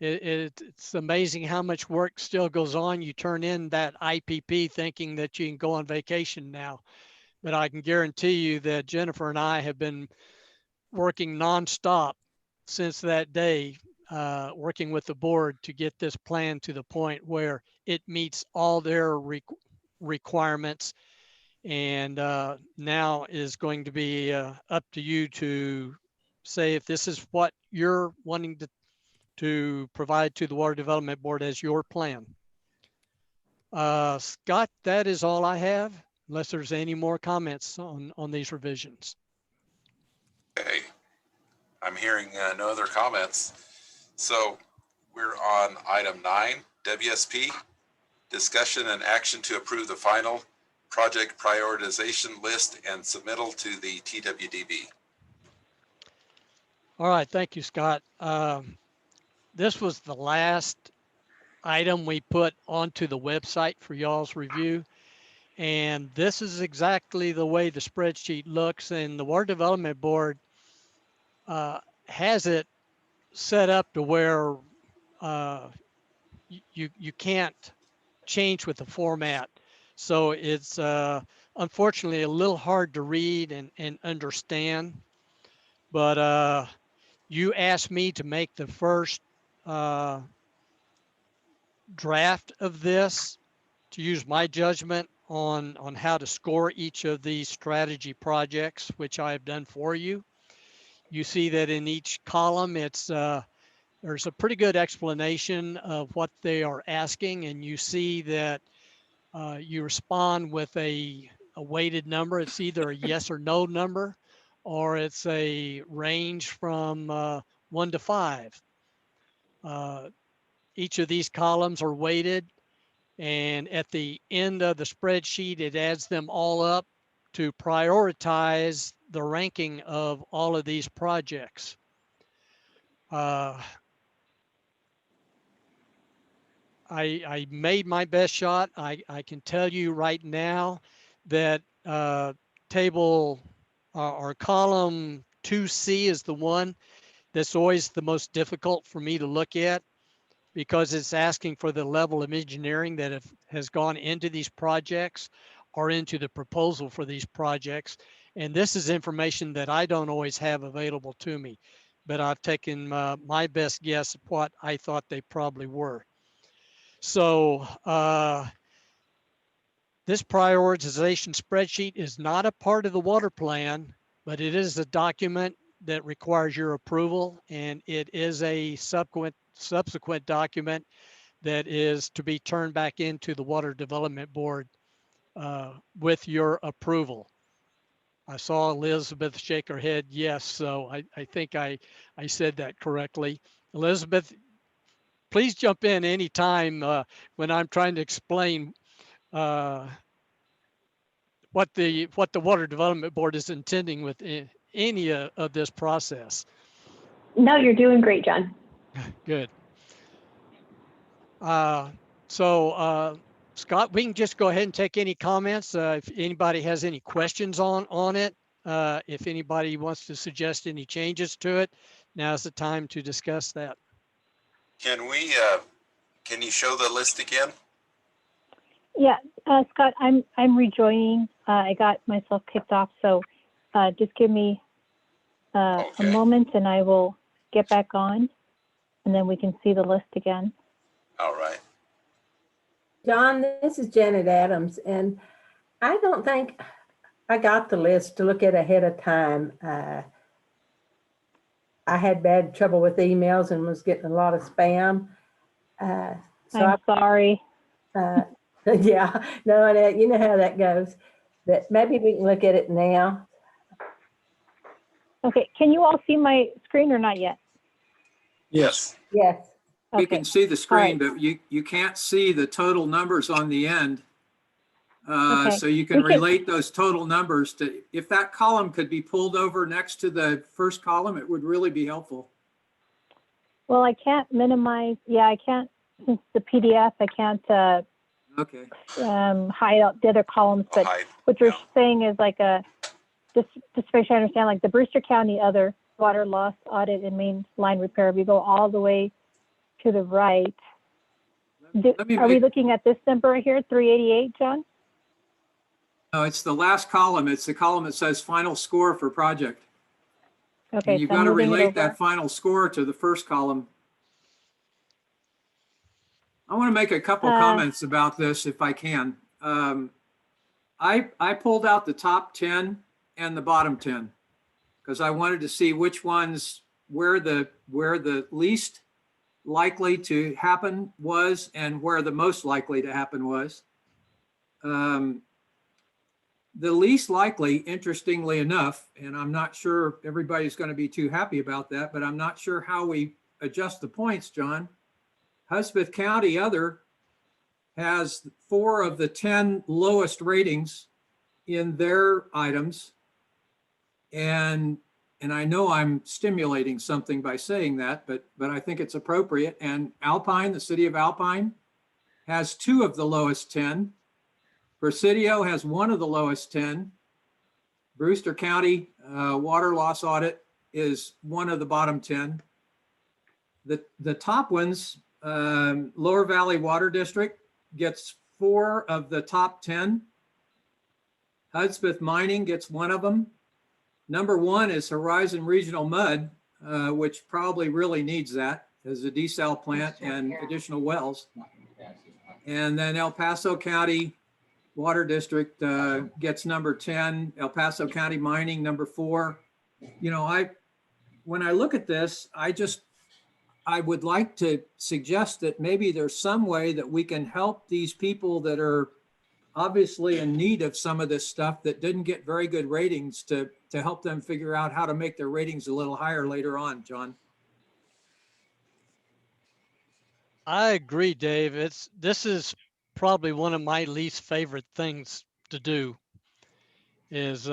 It's amazing how much work still goes on. You turn in that IPP thinking that you can go on vacation now. But I can guarantee you that Jennifer and I have been working nonstop since that day, working with the board to get this plan to the point where it meets all their requirements. And now is going to be up to you to say if this is what you're wanting to provide to the Water Development Board as your plan. Scott, that is all I have, unless there's any more comments on these revisions. Okay, I'm hearing no other comments. So we're on item 9, WSP, discussion and action to approve the final project prioritization list and submittal to the TWDB. All right, thank you, Scott. This was the last item we put onto the website for y'all's review. And this is exactly the way the spreadsheet looks, and the Water Development Board has it set up to where you can't change with the format. So it's unfortunately a little hard to read and understand. But you asked me to make the first draft of this to use my judgment on how to score each of these strategy projects, which I have done for you. You see that in each column, it's there's a pretty good explanation of what they are asking, and you see that you respond with a weighted number. It's either a yes or no number, or it's a range from 1 to 5. Each of these columns are weighted, and at the end of the spreadsheet, it adds them all up to prioritize the ranking of all of these projects. I made my best shot. I can tell you right now that table or column 2C is the one that's always the most difficult for me to look at, because it's asking for the level of engineering that has gone into these projects or into the proposal for these projects. And this is information that I don't always have available to me, but I've taken my best guess at what I thought they probably were. So this prioritization spreadsheet is not a part of the water plan, but it is a document that requires your approval, and it is a subsequent document that is to be turned back into the Water Development Board with your approval. I saw Elizabeth shake her head yes, so I think I said that correctly. Elizabeth, please jump in anytime when I'm trying to explain what the Water Development Board is intending with any of this process. No, you're doing great, John. Good. Scott, we can just go ahead and take any comments. If anybody has any questions on it, if anybody wants to suggest any changes to it, now's the time to discuss that. Can we, can you show the list again? Yeah, Scott, I'm rejoining. I got myself kicked off, so just give me a moment and I will get back on, and then we can see the list again. All right. John, this is Janet Adams, and I don't think I got the list to look at ahead of time. I had bad trouble with emails and was getting a lot of spam. I'm sorry. Yeah, no, Annette, you know how that goes. But maybe we can look at it now. Okay, can you all see my screen or not yet? Yes. Yes. You can see the screen, but you can't see the total numbers on the end. Okay. So you can We can- relate those total numbers to, if that column could be pulled over next to the first column, it would really be helpful. Well, I can't minimize, yeah, I can't, since the PDF, I can't Okay. hide out the other columns, but what you're saying is like just to make sure I understand, like the Brewster County other water loss audit and main line repair, we go all the way to the right. Are we looking at this number right here, 388, John? No, it's the last column. It's the column that says final score for project. Okay. And you've so got I'm to moving it relate over. that final score to the first column. I want to make a couple comments about this if I can. I pulled out the top 10 and the bottom 10 because I wanted to see which ones, where the least likely to happen was and where the most likely to happen was. The least likely, interestingly enough, and I'm not sure everybody's going to be too happy about that, but I'm not sure how we adjust the points, John. Hudspeth County Other has 4 of the 10 lowest ratings in their items. And I know I'm stimulating something by saying that, but I think it's appropriate. And Alpine, the city of Alpine, has 2 of the lowest 10. Presidio has 1 of the lowest 10. Brewster County water loss audit is 1 of the bottom 10. The top ones, Lower Valley Water District gets 4 of the top 10. Hudspeth Mining gets 1 of them. Number 1 is Horizon Regional Mud, which probably really needs that as a desal plant and additional wells. And then El Paso County Water District gets number 10. El Paso County Mining, number 4. You know, when I look at this, I would like to suggest that maybe there's some way that we can help these people that are obviously in need of some of this stuff that didn't get very good ratings to help them figure out how to make their ratings a little higher later on, John. I agree, Dave. This is probably one of my least favorite things to do is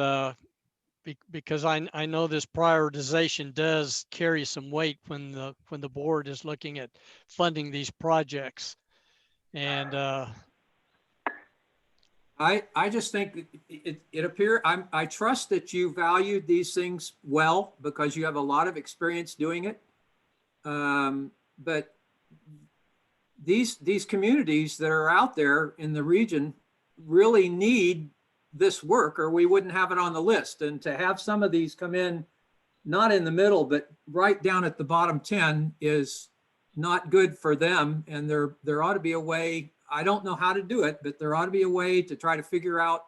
because I know this prioritization does carry some weight when the board is looking at funding these projects. And I just think it appears, I trust that you valued these things well because you have a lot of experience doing it. But these communities that are out there in the region really need this work or we wouldn't have it on the list. And to have some of these come in, not in the middle, but right down at the bottom 10 is not good for them. And there ought to be a way, I don't know how to do it, but there ought to be a way to try to figure out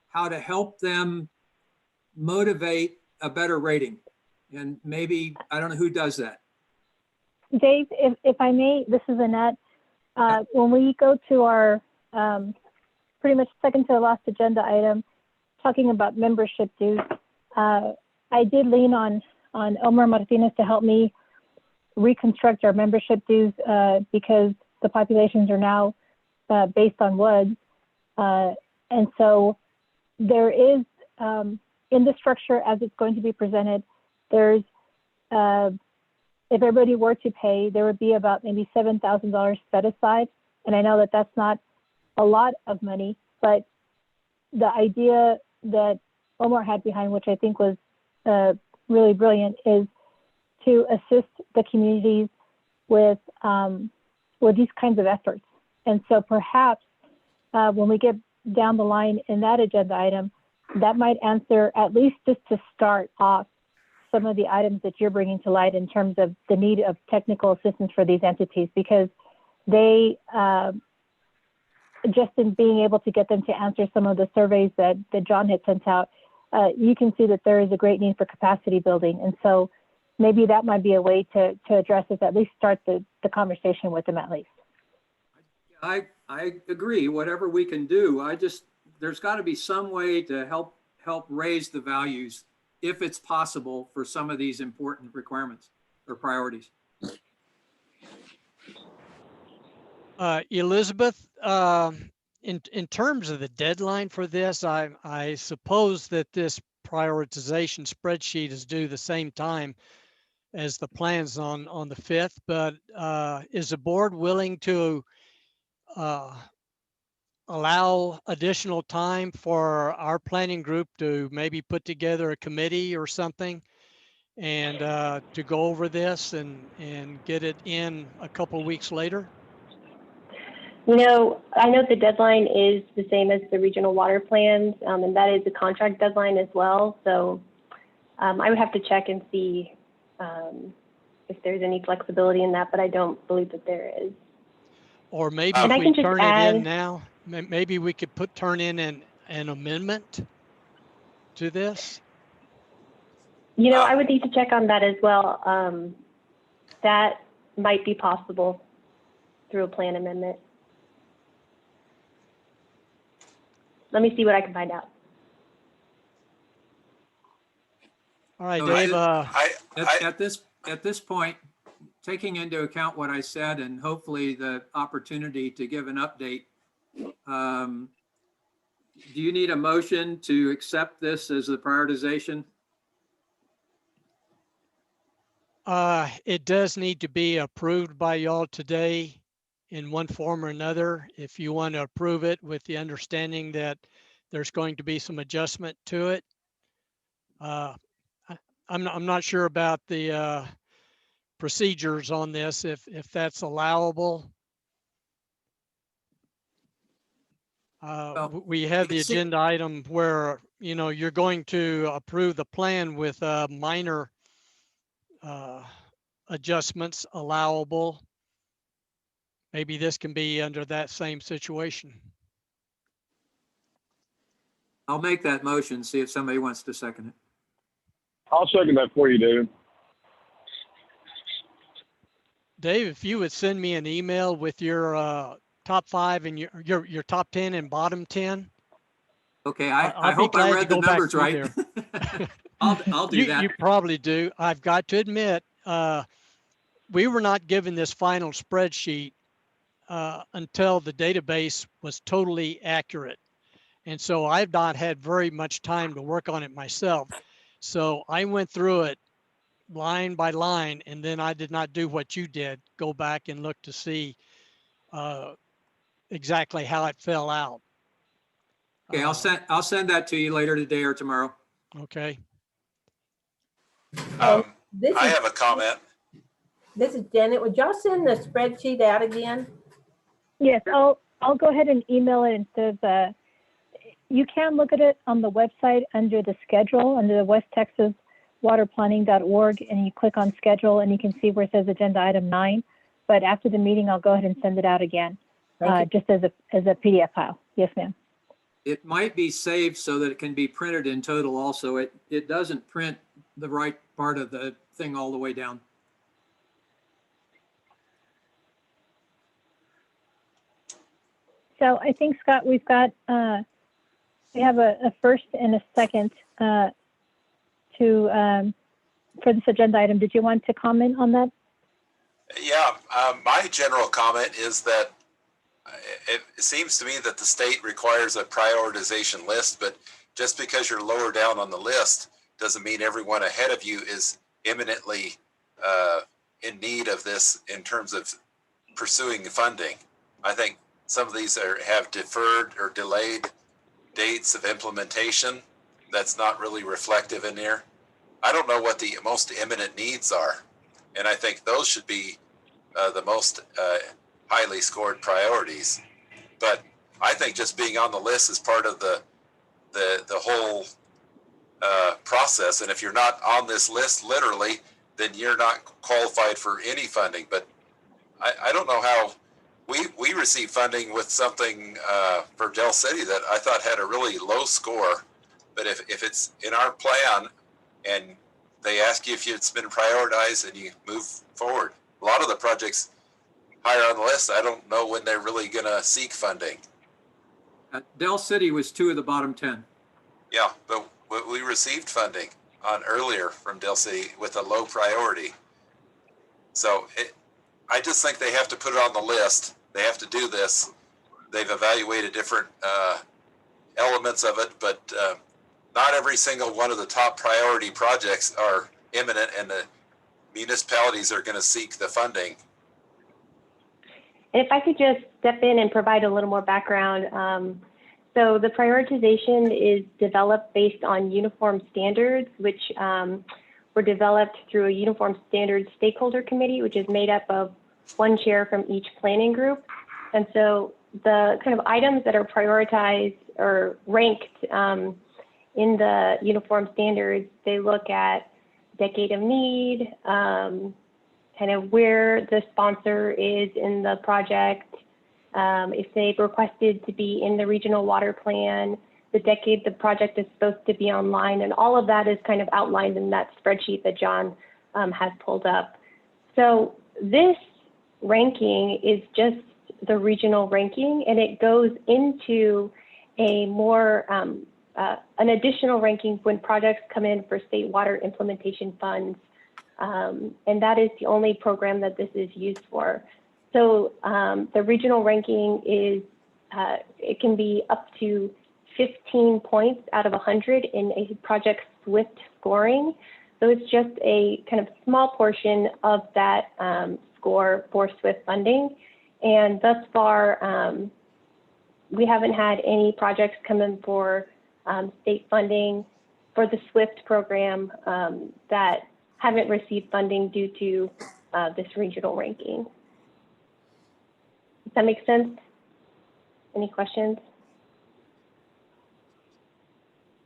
how to help them motivate a better rating. And maybe, I don't know who does that. Dave, if I may, this is Annette. When we go to our pretty much second to the last agenda item, talking about membership dues, I did lean on Omar Martinez to help me reconstruct our membership dues because the populations are now based on WUDs. And so there is, in the structure as it's going to be presented, there's, if everybody were to pay, there would be about maybe $7,000 set aside. And I know that that's not a lot of money, but the idea that Omar had behind, which I think was really brilliant, is to assist the communities with these kinds of efforts. And so perhaps when we get down the line in that agenda item, that might answer, at least just to start off, some of the items that you're bringing to light in terms of the need of technical assistance for these entities, because they, just in being able to get them to answer some of the surveys that John had sent out, you can see that there is a great need for capacity building. And so maybe that might be a way to address this, at least start the conversation with them at least. I agree, whatever we can do. There's got to be some way to help raise the values if it's possible for some of these important requirements or priorities. Elizabeth, in terms of the deadline for this, I suppose that this prioritization spreadsheet is due the same time as the plans on the 5th, but is the board willing to allow additional time for our planning group to maybe put together a committee or something and to go over this and get it in a couple weeks later? You know, I know the deadline is the same as the regional water plans, and that is a contract deadline as well. So I would have to check and see if there's any flexibility in that, but I don't believe that there is. Or maybe And if I we can just turn it add- in now, maybe we could turn in an amendment to this. You know, I would need to check on that as well. That might be possible through a plan amendment. Let me see what I can find out. All right, So Dave. At this point, taking into account what I said and hopefully the opportunity to give an update, do you need a motion to accept this as the prioritization? It does need to be approved by y'all today in one form or another. If you want to approve it with the understanding that there's going to be some adjustment to it. I'm not sure about the procedures on this, if that's allowable. We have the agenda item where, you know, you're going to approve the plan with minor adjustments allowable. Maybe this can be under that same situation. I'll make that motion, see if somebody wants to second it. I'll second that for you, David. Dave, if you would send me an email with your top 5 and your top 10 and bottom 10. Okay, I'll I be hope I glad to read the go back numbers through right. there. I'll do that. You probably do. I've got to admit, we were not given this final spreadsheet until the database was totally accurate. And so I've not had very much time to work on it myself. So I went through it line by line, and then I did not do what you did, go back and look to see exactly how it fell out. Okay, I'll send that to you later today or tomorrow. Okay. I have a comment. This is Janet. Would y'all send the spreadsheet out again? Yes, I'll go ahead and email it instead of you can look at it on the website under the schedule, under the West Texas waterplanning.org, and you click on schedule and you can see where it says agenda item 9. But after the meeting, I'll go ahead and send it out again, just as a PDF file. Yes, ma'am. It might be saved so that it can be printed in total also. It doesn't print the right part of the thing all the way down. So I think, Scott, we have a first and a second for this agenda item. Did you want to comment on that? Yeah, my general comment is that it seems to me that the state requires a prioritization list, but just because you're lower down on the list doesn't mean everyone ahead of you is imminently in need of this in terms of pursuing funding. I think some of these have deferred or delayed dates of implementation. That's not really reflective in here. I don't know what the most imminent needs are, and I think those should be the most highly scored priorities. But I think just being on the list is part of the whole process. And if you're not on this list literally, then you're not qualified for any funding. But I don't know how we received funding with something for Del City that I thought had a really low score. But if it's in our plan and they ask you if it's been prioritized and you move forward, a lot of the projects higher on the list, I don't know when they're really going to seek funding. Del City was 2 of the bottom 10. Yeah, but we received funding on earlier from Del City with a low priority. So I just think they have to put it on the list. They have to do this they've evaluated different elements of it, but not every single one of the top priority projects are imminent, and the municipalities are going to seek the funding. And if I could just step in and provide a little more background. So the prioritization is developed based on uniform standards, which were developed through a uniform standards stakeholder committee, which is made up of one chair from each planning group. And so the kind of items that are prioritized or ranked in the uniform standards, they look at decade of need, kind of where the sponsor is in the project, if they've requested to be in the regional water plan, the decade the project is supposed to be online, and all of that is kind of outlined in that spreadsheet that John has pulled up. So this ranking is just the regional ranking, and it goes into a more, an additional ranking when projects come in for state water implementation funds. And that is the only program that this is used for. So the regional ranking is, it can be up to 15 points out of 100 in a project SWIFT scoring. So it's just a kind of small portion of that score for SWIFT funding. And thus far, we haven't had any projects come in for state funding for the SWIFT program that haven't received funding due to this regional ranking. Does that make sense? Any questions?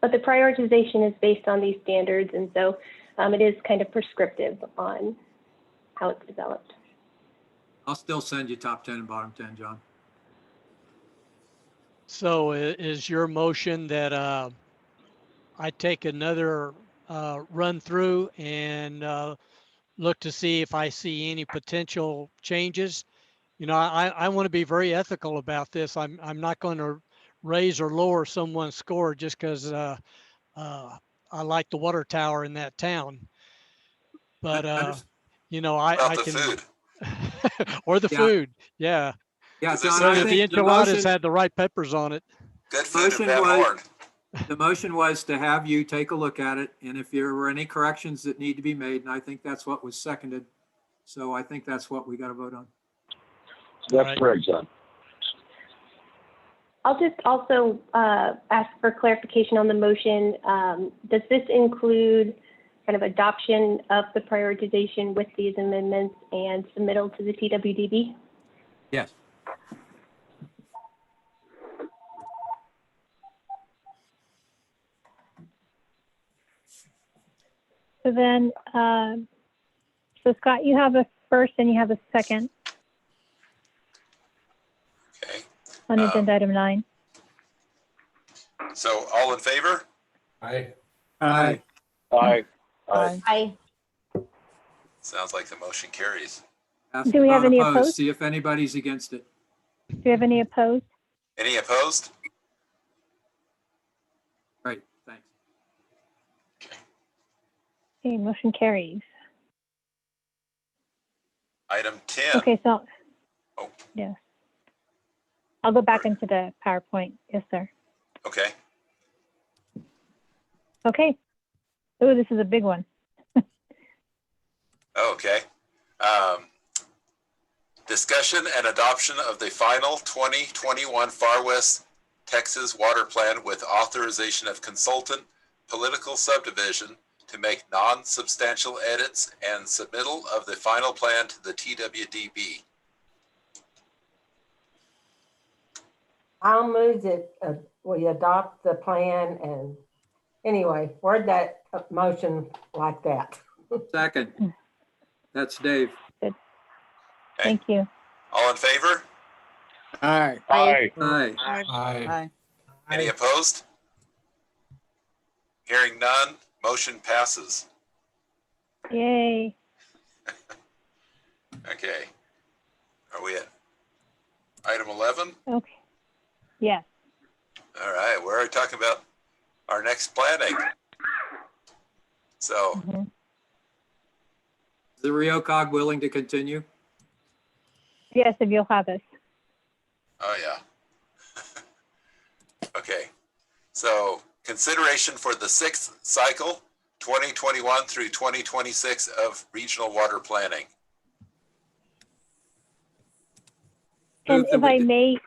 But the prioritization is based on these standards, and so it is kind of prescriptive on how it's developed. I'll still send you top 10 and bottom 10, John. So is your motion that I take another run through and look to see if I see any potential changes? You know, I want to be very ethical about this. I'm not going to raise or lower someone's score just because I like the water tower in that town. But you know, I can food. or the food, yeah. Yeah, John, So I that the think enchiladas had the right peppers on it. Good food and bad horn. The motion was to have you take a look at it, and if there were any corrections that need to be made, and I think that's what was seconded. So I think that's what we got to vote on. That's correct, John. I'll just also ask for clarification on the motion. Does this include kind of adoption of the prioritization with these amendments and submittal to the TWDB? Yes. So then, so Scott, you have a first and you have a second. Okay. On agenda item 9. So all in favor? Aye. Aye. Aye. Aye. Aye. Sounds like the motion carries. Ask Do we have about any opposed, opposed? see if anybody's against it. Do you have any opposed? Any opposed? Right, thanks. Okay, motion carries. Item 10. Okay, so, Oh. yes. I'll go back into the PowerPoint. Yes, sir. Okay. Okay. Oh, this is a big one. Okay. Discussion and adoption of the final 2021 Far West Texas Water Plan with authorization of consultant political subdivision to make non-substantial edits and submittal of the final plan to the TWDB. I'll move that we adopt the plan, and anyway, word that motion like that. Second. That's Dave. Good. Thank you. All in favor? Aye. Aye. Aye. Aye. Any opposed? Hearing none, motion passes. Yay. Okay. Are we at item 11? Okay. Yes. All right, we're already talking about our next planning. So, Is the Rio Cog willing to continue? Yes, if you'll have us. oh yeah. Okay, so consideration for the 6th cycle, 2021 through 2026 of regional water planning. And if I may,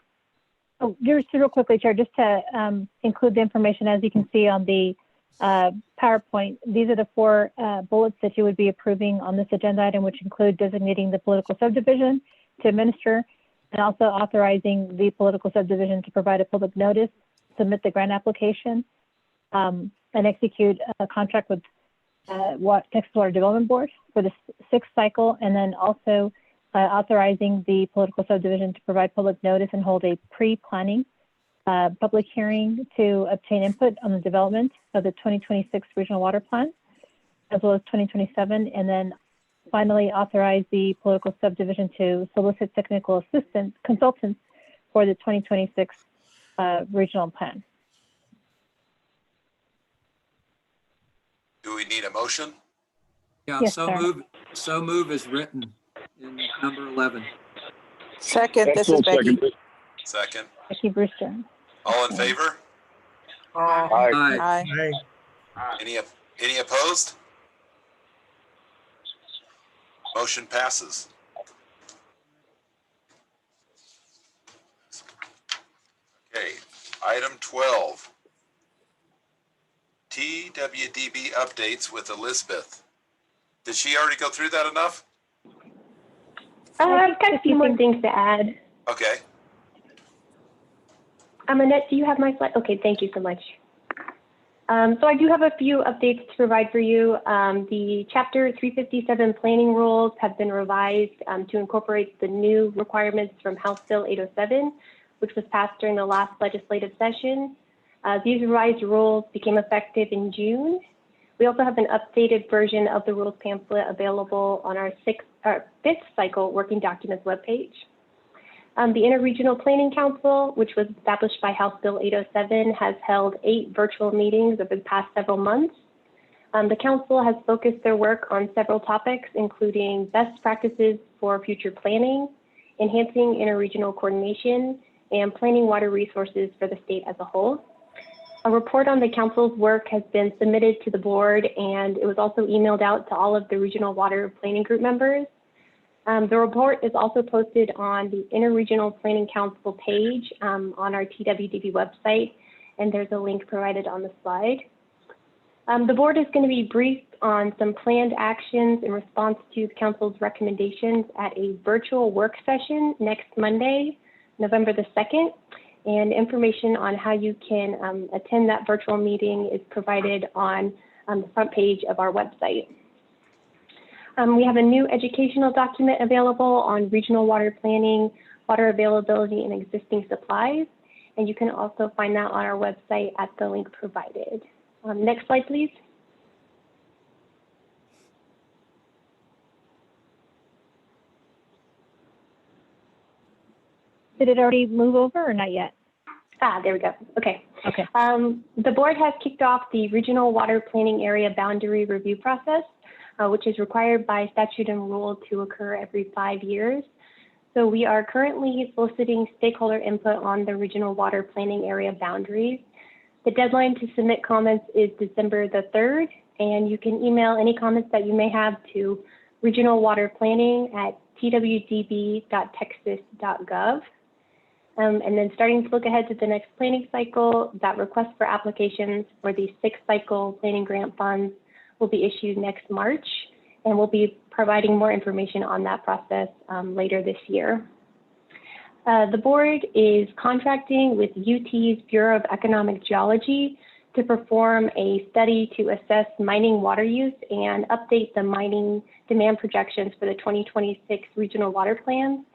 just real quickly, Chair, just to include the information, as you can see on the PowerPoint, these are the 4 bullets that you would be approving on this agenda item, which include designating the political subdivision to administer, and also authorizing the political subdivision to provide a public notice, submit the grant application, and execute a contract with Texas Water Development Board for the 6th cycle, and then also authorizing the political subdivision to provide public notice and hold a pre-planning public hearing to obtain input on the development of the 2026 Regional Water Plan, as well as 2027, and then finally authorize the political subdivision to solicit technical consultants for the 2026 Regional Plan. Do we need a motion? Yeah, Yes, so sir. move is written in number 11. Second, this is Becky. Second. Becky Brewster. All in favor? Aye. Any opposed? Motion passes. Okay, item 12. TWDB updates with Elizabeth. Did she already go through that enough? I've got a few more things to add. Okay. Annette, do you have my slide? Okay, thank you so much. So I do have a few updates to provide for you. The Chapter 357 planning rules have been revised to incorporate the new requirements from House Bill 807, which was passed during the last legislative session. These revised rules became effective in June. We also have an updated version of the rules pamphlet available on our 5th cycle working documents webpage. The Interregional Planning Council, which was established by House Bill 807, has held 8 virtual meetings over the past several months. The council has focused their work on several topics, including best practices for future planning, enhancing interregional coordination, and planning water resources for the state as a whole. A report on the council's work has been submitted to the board, and it was also emailed out to all of the regional water planning group members. The report is also posted on the Interregional Planning Council page on our TWDB website, and there's a link provided on the slide. The board is going to be briefed on some planned actions in response to the council's recommendations at a virtual work session next Monday, November the 2nd, and information on how you can attend that virtual meeting is provided on the front page of our website. We have a new educational document available on regional water planning, water availability, and existing supplies. And you can also find that on our website at the link provided. Next slide, please. Did it already move over or not yet? There we go. Okay. Okay. The board has kicked off the Regional Water Planning Area Boundary Review process, which is required by statute and rule to occur every 5 years. So we are currently soliciting stakeholder input on the regional water planning area boundaries. The deadline to submit comments is December the 3rd, and you can email any comments that you may have to regionalwaterplanning@twdb.texas.gov. And then starting to look ahead to the next planning cycle, that request for applications for the 6th cycle planning grant funds will be issued next March, and we'll be providing more information on that process later this year. The board is contracting with UT's Bureau of Economic Geology to perform a study to assess mining water use and update the mining demand projections for the 2026 regional water plans.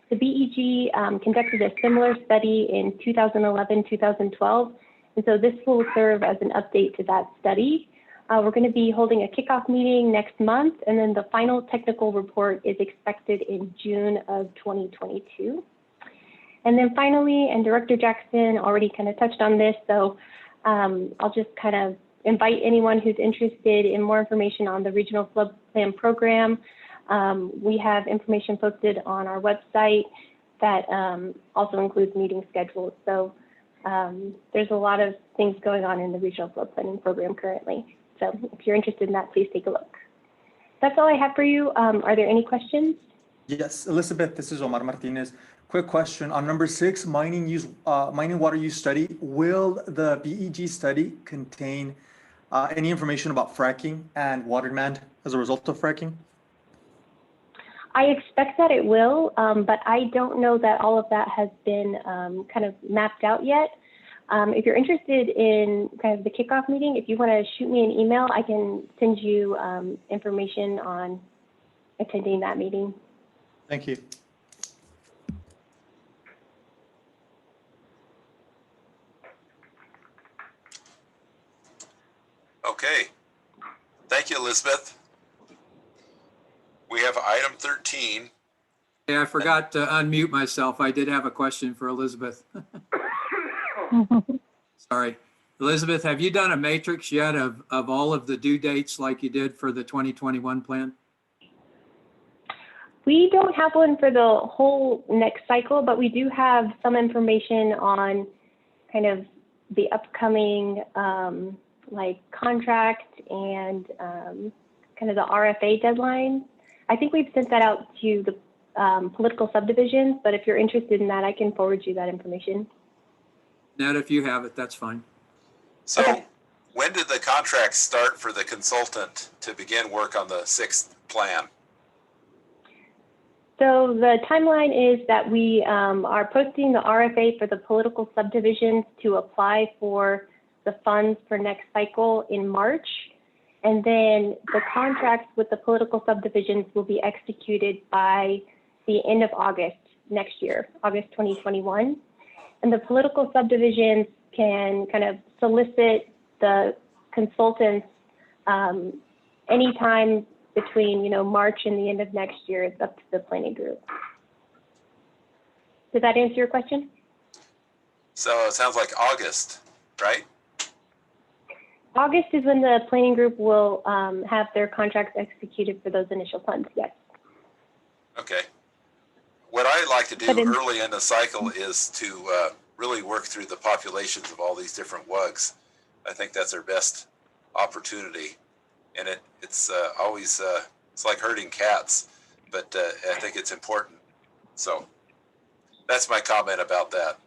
The BEG conducted a similar study in 2011-2012, and so this will serve as an update to that study. We're going to be holding a kickoff meeting next month, and then the final technical report is expected in June of 2022. And then finally, and Director Jackson already kind of touched on this, so I'll just kind of invite anyone who's interested in more information on the Regional Flood Plan Program. We have information posted on our website that also includes meeting schedules. So There's a lot of things going on in the regional flood planning program currently. So if you're interested in that, please take a look. That's all I have for you. Are there any questions? Yes, Elizabeth, this is Omar Martinez. Quick question on number 6, mining water use study. Will the BEG study contain any information about fracking and water demand as a result of fracking? I expect that it will, but I don't know that all of that has been kind of mapped out yet. If you're interested in kind of the kickoff meeting, if you want to shoot me an email, I can send you information on attending that meeting. Thank you. Okay. Thank you, Elizabeth. We have item 13. Yeah, I forgot to unmute myself. I did have a question for Elizabeth. Sorry. Elizabeth, have you done a matrix yet of all of the due dates like you did for the 2021 plan? We don't have one for the whole next cycle, but we do have some information on kind of the upcoming like contract and kind of the RFA deadline. I think we've sent that out to the political subdivisions, but if you're interested in that, I can forward you that information. Ned, if you have it, that's fine. So Okay. when did the contract start for the consultant to begin work on the 6th plan? So the timeline is that we are posting the RFA for the political subdivisions to apply for the funds for next cycle in March. And then the contracts with the political subdivisions will be executed by the end of August next year, August 2021. And the political subdivisions can kind of solicit the consultants anytime between, March and the end of next year. It's up to the planning group. Did that answer your question? So it sounds like August, right? August is when the planning group will have their contracts executed for those initial funds, yes. Okay. What I like to do But in- early in the cycle is to really work through the populations of all these different WUGs. I think that's our best opportunity. And it's always, it's like herding cats, but I think it's important. So that's my comment about that.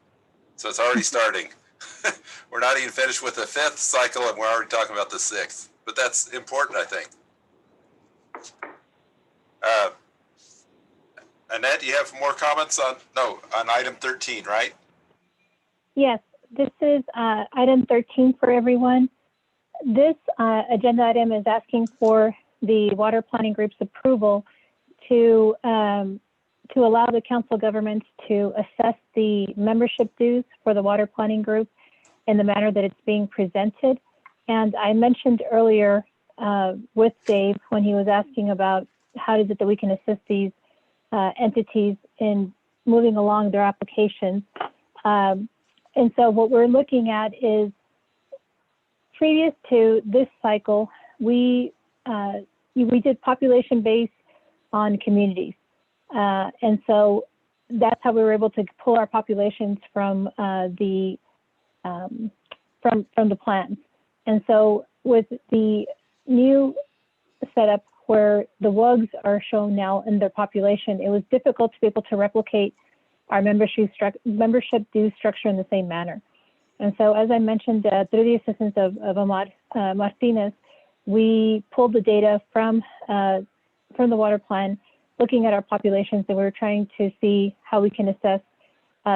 So it's already starting. We're not even finished with the 5th cycle and we're already talking about the 6th, but that's important, I think. Annette, you have more comments on item 13, right? Yes, this is item 13 for everyone. This agenda item is asking for the water planning group's approval to allow the council governments to assess the membership dues for the water planning group in the manner that it's being presented. And I mentioned earlier with Dave when he was asking about how is it that we can assist these entities in moving along their applications. And so what we're looking at is previous to this cycle, we did population based on communities. And so that's how we were able to pull our populations from the plans. And so with the new setup where the WUGs are shown now in their population, it was difficult to be able to replicate our membership due structure in the same manner. And so as I mentioned, through the assistance of Omar Martinez, we pulled the data from the water plan, looking at our populations, and we were trying to see how we can assess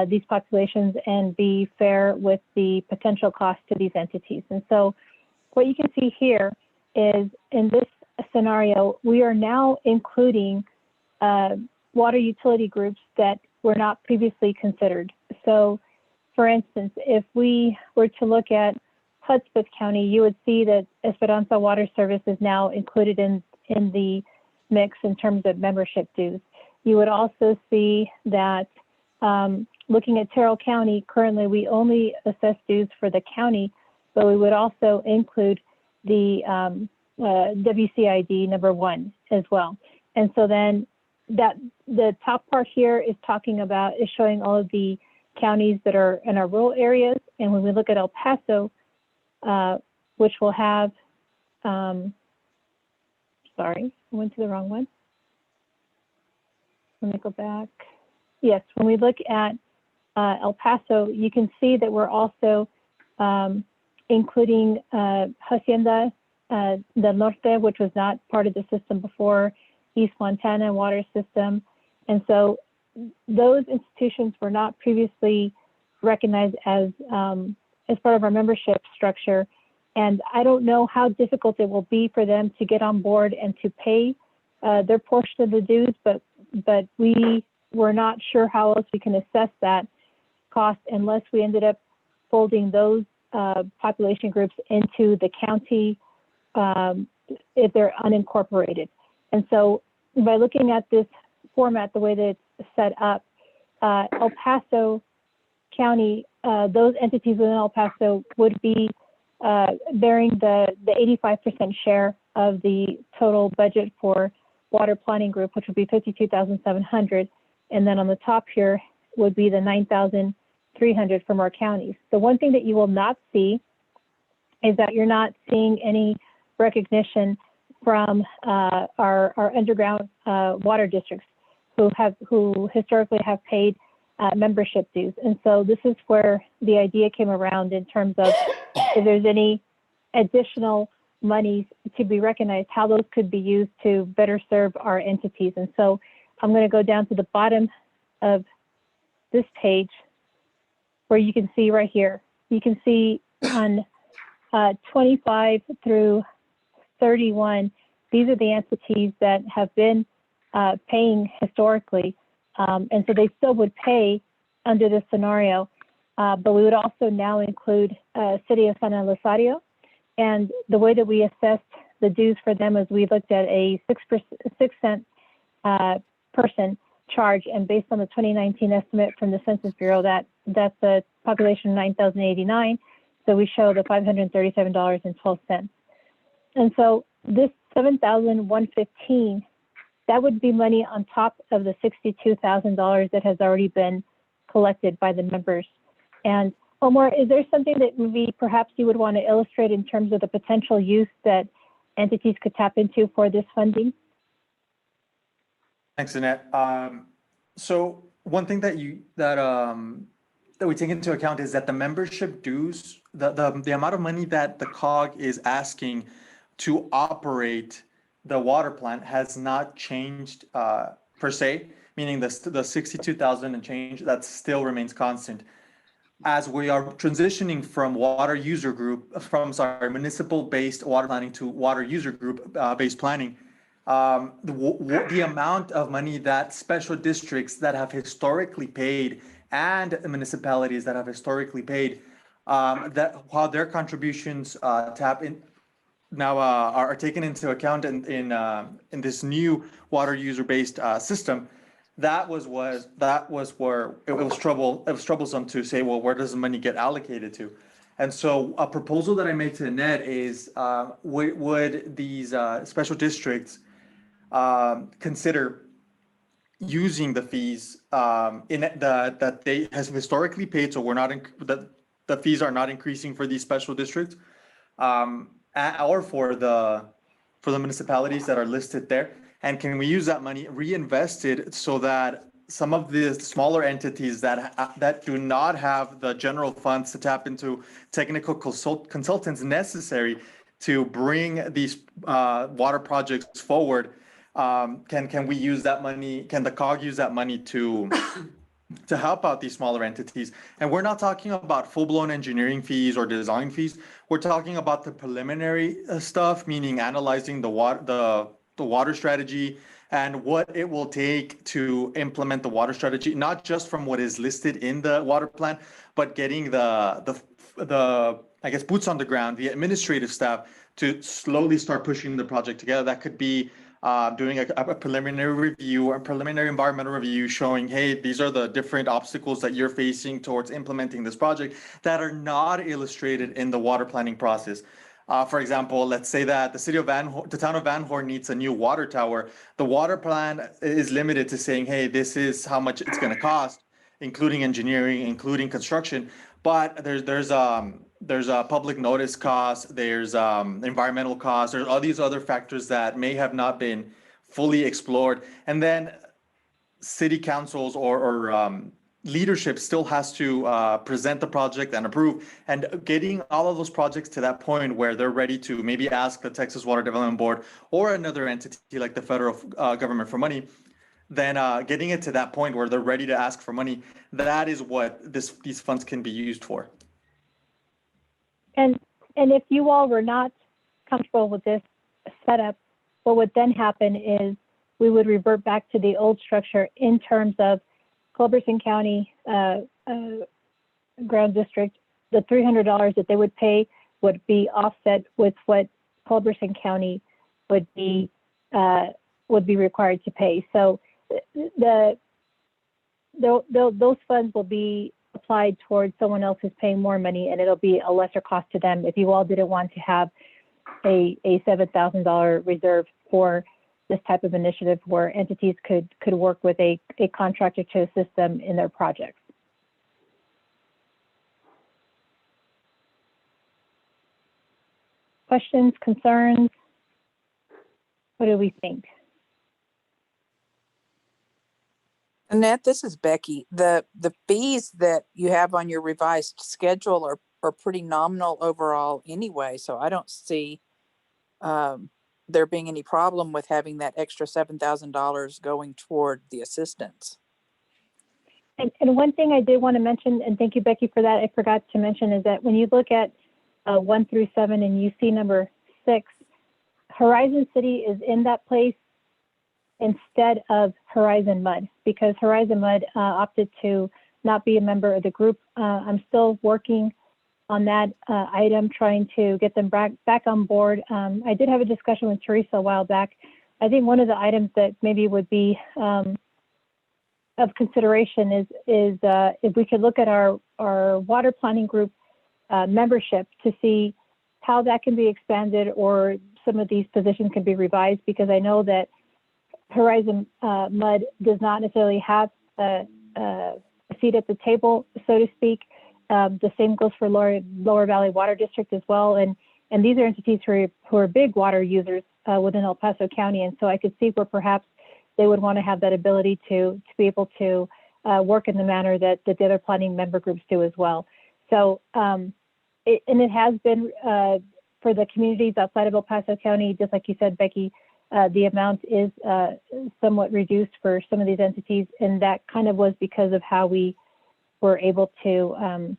these populations and be fair with the potential cost to these entities. And so what you can see here is in this scenario, we are now including water utility groups that were not previously considered. So for instance, if we were to look at Hudspeth County, you would see that Esperanza Water Service is now included in the mix in terms of membership dues. You would also see that looking at Terrell County, currently we only assess dues for the county, but we would also include the WCID number 1 as well. And so then that the top part here is showing all of the counties that are in our rural areas. And when we look at El Paso, which will have, sorry, I went to the wrong one. Let me go back. Yes, when we look at El Paso, you can see that we're also including Hacienda del Norte, which was not part of the system before, East Montana water system. And so those institutions were not previously recognized as part of our membership structure. And I don't know how difficult it will be for them to get on board and to pay their portion of the dues, but we were not sure how else we can assess that cost unless we ended up folding those population groups into the county if they're unincorporated. And so by looking at this format, the way that it's set up, El Paso County, those entities within El Paso would be bearing the 85% share of the total budget for water planning group, which would be $52,700. And then on the top here would be the $9,300 from our counties. The one thing that you will not see is that you're not seeing any recognition from our underground water districts who historically have paid membership dues. And so this is where the idea came around in terms of if there's any additional monies to be recognized, how those could be used to better serve our entities. And so I'm going to go down to the bottom of this page where you can see right here, you can see on 25 through 31, these are the entities that have been paying historically. And so they still would pay under this scenario, but we would also now include City of San Elizario. And the way that we assessed the dues for them is we looked at a 6 cent person charge, and based on the 2019 estimate from the Census Bureau, that's a population of 9,089. So we show the $537.12. And so this $7,115, that would be money on top of the $62,000 that has already been collected by the members. And Omar, is there something that maybe perhaps you would want to illustrate in terms of the potential use that entities could tap into for this funding? Thanks, Annette. So one thing that we take into account is that the membership dues, the amount of money that the COG is asking to operate the water plant has not changed per se, meaning the 62,000 and change, that still remains constant. As we are transitioning from municipal-based water planning to water user group based planning, the amount of money that special districts that have historically paid and municipalities that have historically paid, that while their contributions tap in now are taken into account in this new water user based system, that was where it was troublesome to say, well, where does the money get allocated to? And so a proposal that I made to Annette is would these special districts consider using the fees that they has historically paid, so that the fees are not increasing for these special districts, or for the municipalities that are listed there, and can we use that money reinvested so that some of the smaller entities that do not have the general funds to tap into technical consultants necessary to bring these water projects forward, can we use that money? Can the COG use that money to help out these smaller entities? And we're not talking about full-blown engineering fees or design fees. We're talking about the preliminary stuff, meaning analyzing the water strategy and what it will take to implement the water strategy, not just from what is listed in the water plan, but getting the I guess boots on the ground, the administrative staff, to slowly start pushing the project together. That could be doing a preliminary review or preliminary environmental review showing, hey, these are the different obstacles that you're facing towards implementing this project that are not illustrated in the water planning process. For example, let's say that the town of Van Horn needs a new water tower. The water plan is limited to saying, hey, this is how much it's going to cost. including engineering, including construction. But there's public notice costs, there's environmental costs, there's all these other factors that may have not been fully explored. And then city councils or leadership still has to present the project and approve. And getting all of those projects to that point where they're ready to maybe ask the Texas Water Development Board or another entity like the federal government for money, then getting it to that point where they're ready to ask for money, that is what these funds can be used for. And if you all were not comfortable with this setup, what would then happen is we would revert back to the old structure in terms of Culberson County Ground District. The $300 that they would pay would be offset with what Culberson County would be required to pay. So those funds will be applied towards someone else who's paying more money, and it'll be a lesser cost to them if you all didn't want to have a $7,000 reserve for this type of initiative where entities could work with a contractor to assist them in their projects. Questions, concerns? What do we think? Annette, this is Becky. The fees that you have on your revised schedule are pretty nominal overall anyway, so I don't see there being any problem with having that extra $7,000 going toward the assistance. And one thing I did want to mention, and thank you, Becky, for that, I forgot to mention, is that when you look at 1 through 7 and you see number 6, Horizon City is in that place instead of Horizon Mud, because Horizon Mud opted to not be a member of the group. I'm still working on that item, trying to get them back on board. I did have a discussion with Teresa a while back. I think one of the items that maybe would be of consideration is if we could look at our water planning group membership to see how that can be expanded or some of these positions can be revised, because I know that Horizon Mud does not necessarily have a seat at the table, so to speak. The same goes for Lower Valley Water District as well. And these are entities who are big water users within El Paso County. And so I could see where perhaps they would want to have that ability to be able to work in the manner that the other planning member groups do as well. So, it has been for the communities outside of El Paso County, just like you said, Becky, the amount is somewhat reduced for some of these entities. And that kind of was because of how we were able to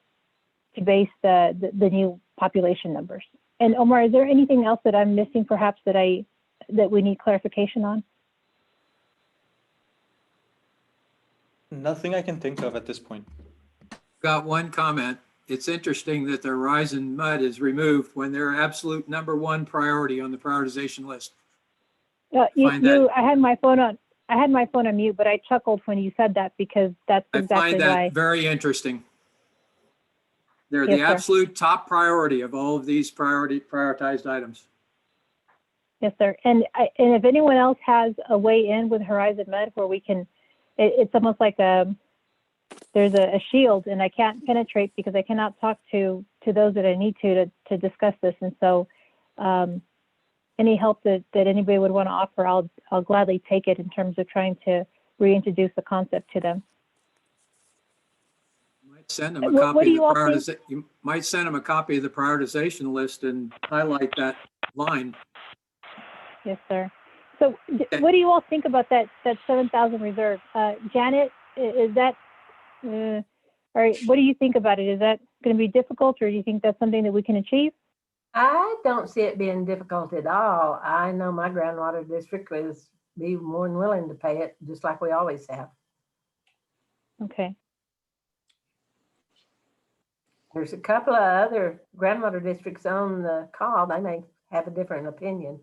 base the new population numbers. And Omar, is there anything else that I'm missing perhaps that we need clarification on? Nothing I can think of at this point. Got one comment. It's interesting that the Horizon Mud is removed when they're absolute #1 priority on the prioritization list. I had my phone on mute, but I chuckled when you said that because that's exactly why. I find that very interesting. They're Yes, the sir. absolute top priority of all of these prioritized items. Yes, sir. And if anyone else has a way in with Horizon Med where we can, it's almost like there's a shield, and I can't penetrate because I cannot talk to those that I need to discuss this. And so, any help that anybody would want to offer, I'll gladly take it in terms of trying to reintroduce the concept to them. You might send them a What copy do of you all the think? you might send them a copy of the prioritization list and highlight that line. Yes, sir. So what do you all think about that 7,000 reserve? Janet, is that, all right, what do you think about it? Is that going to be difficult, or do you think that's something that we can achieve? I don't see it being difficult at all. I know my groundwater district will be more than willing to pay it, just like we always have. Okay. There's a couple of other groundwater districts on the call. They may have a different opinion.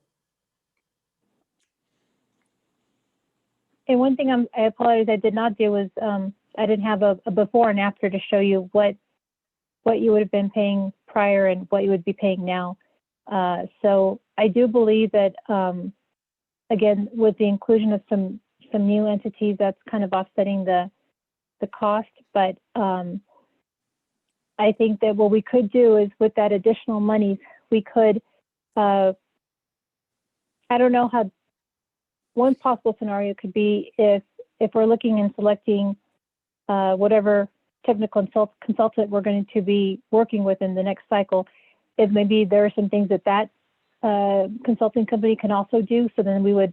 And one thing I apologize I did not do was I didn't have a before and after to show you what you would have been paying prior and what you would be paying now. So I do believe that, again, with the inclusion of some new entities, that's kind of offsetting the cost, but I think that what we could do is with that additional money, we could, I don't know how, one possible scenario could be if we're looking and selecting whatever technical consultant we're going to be working with in the next cycle, if maybe there are some things that consulting company can also do. So then we would,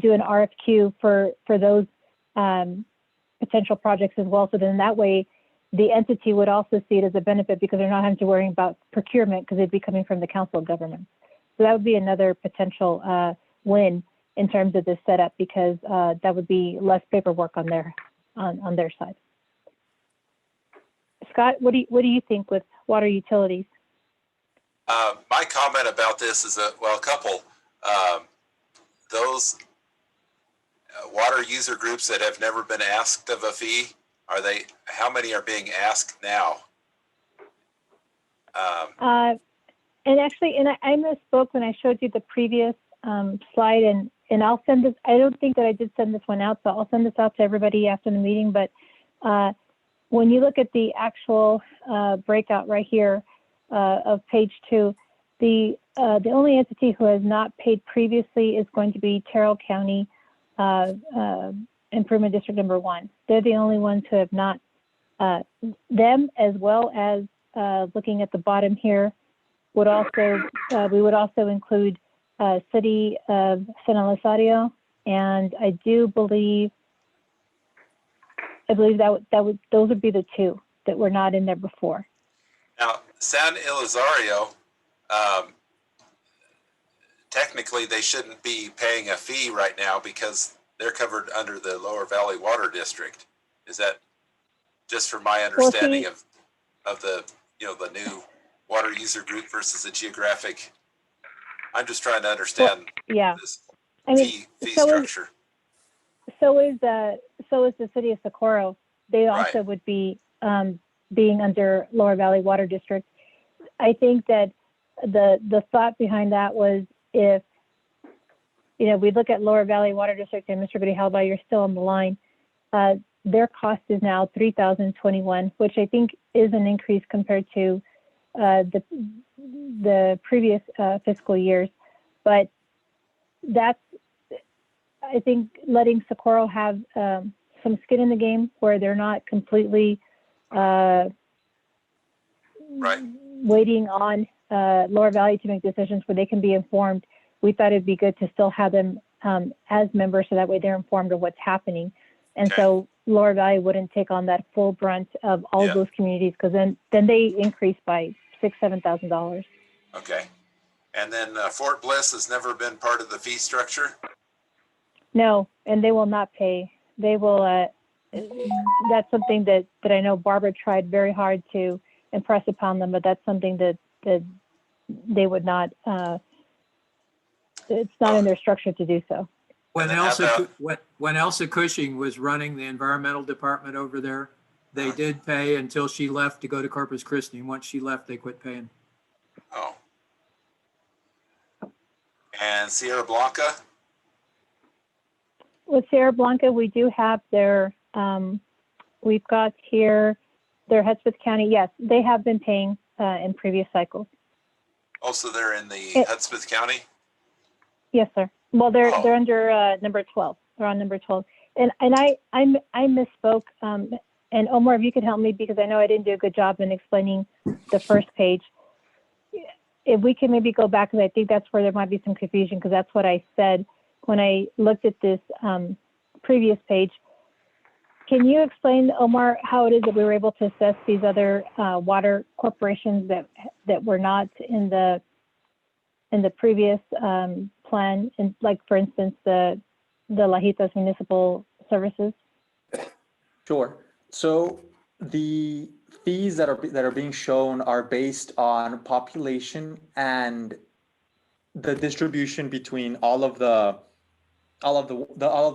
do an RFQ for those potential projects as well. So then that way, the entity would also see it as a benefit because they're not having to worry about procurement because they'd be coming from the Council of Governments. So that would be another potential win in terms of this setup because that would be less paperwork on their side. Scott, what do you think with water utilities? My comment about this is a couple. Those water user groups that have never been asked of a fee, how many are being asked now? And actually, I misspoke when I showed you the previous slide, and I'll send this. I don't think that I did send this one out, so I'll send this out to everybody after the meeting. But when you look at the actual breakout right here of page 2, the only entity who has not paid previously is going to be Terrell County Improvement District number 1. They're the only ones who have not, them as well as looking at the bottom here, would also, we would also include City of San Elizario, and I believe those would be the 2 that were not in there before. Now, San Elizario, technically they shouldn't be paying a fee right now because they're covered under the Lower Valley Water District. Is that just from my understanding of the the new water user group versus the geographic? I'm just trying to understand this fee structure. So is the City of Socorro. They also would be being under Lower Valley Water District. I think that the thought behind that was if we look at Lower Valley Water District, and Mr. Goody Halba, you're still on the line. Their cost is now $3,021, which I think is an increase compared to the previous fiscal years. But that's, I think, letting Socorro have some skin in the game where they're not completely waiting on Lower Valley to make decisions where they can be informed. We thought it'd be good to still have them as members so that way they're informed of what's happening. And so Lower Valley wouldn't take on that full brunt of all of those communities because then they increase by $6,000-7,000. Okay. And then Fort Bliss has never been part of the fee structure? No, and they will not pay. They will, that's something that I know Barbara tried very hard to impress upon them, but that's something that they would not, it's not in their structure to do so. When Elsa Cushing was running the environmental department over there, they did pay until she left to go to Corpus Christi. And once she left, they quit paying. Oh. And Sierra Blanca? With Sierra Blanca, we do have their, we've got here their Hudspeth County. Yes, they have been paying in previous cycles. Also, they're in the Hudspeth County? Yes, sir. Well, they're under number 12. They're on number 12. And I misspoke. And Omar, if you could help me because I know I didn't do a good job in explaining the first page. If we can maybe go back, because I think that's where there might be some confusion, because that's what I said when I looked at this previous page. Can you explain, Omar, how it is that we were able to assess these other water corporations that were not in the previous plan, and like for instance the Lajitas Municipal Services? Sure. So the fees that are being shown are based on population and the distribution between all of the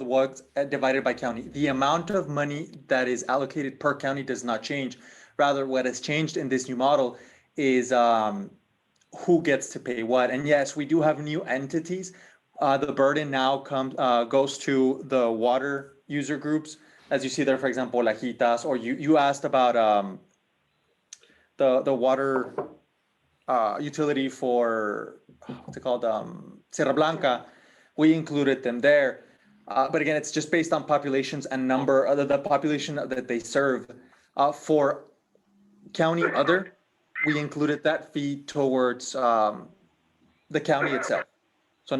works divided by county. The amount of money that is allocated per county does not change. Rather, what has changed in this new model is who gets to pay what. And yes, we do have new entities. The burden now goes to the water user groups, as you see there, for example, Lajitas, or you asked about the water utility for, what's it called, Sierra Blanca. We included them there. But again, it's just based on populations and number of the population that they serve. For county other, we included that fee towards the county itself. So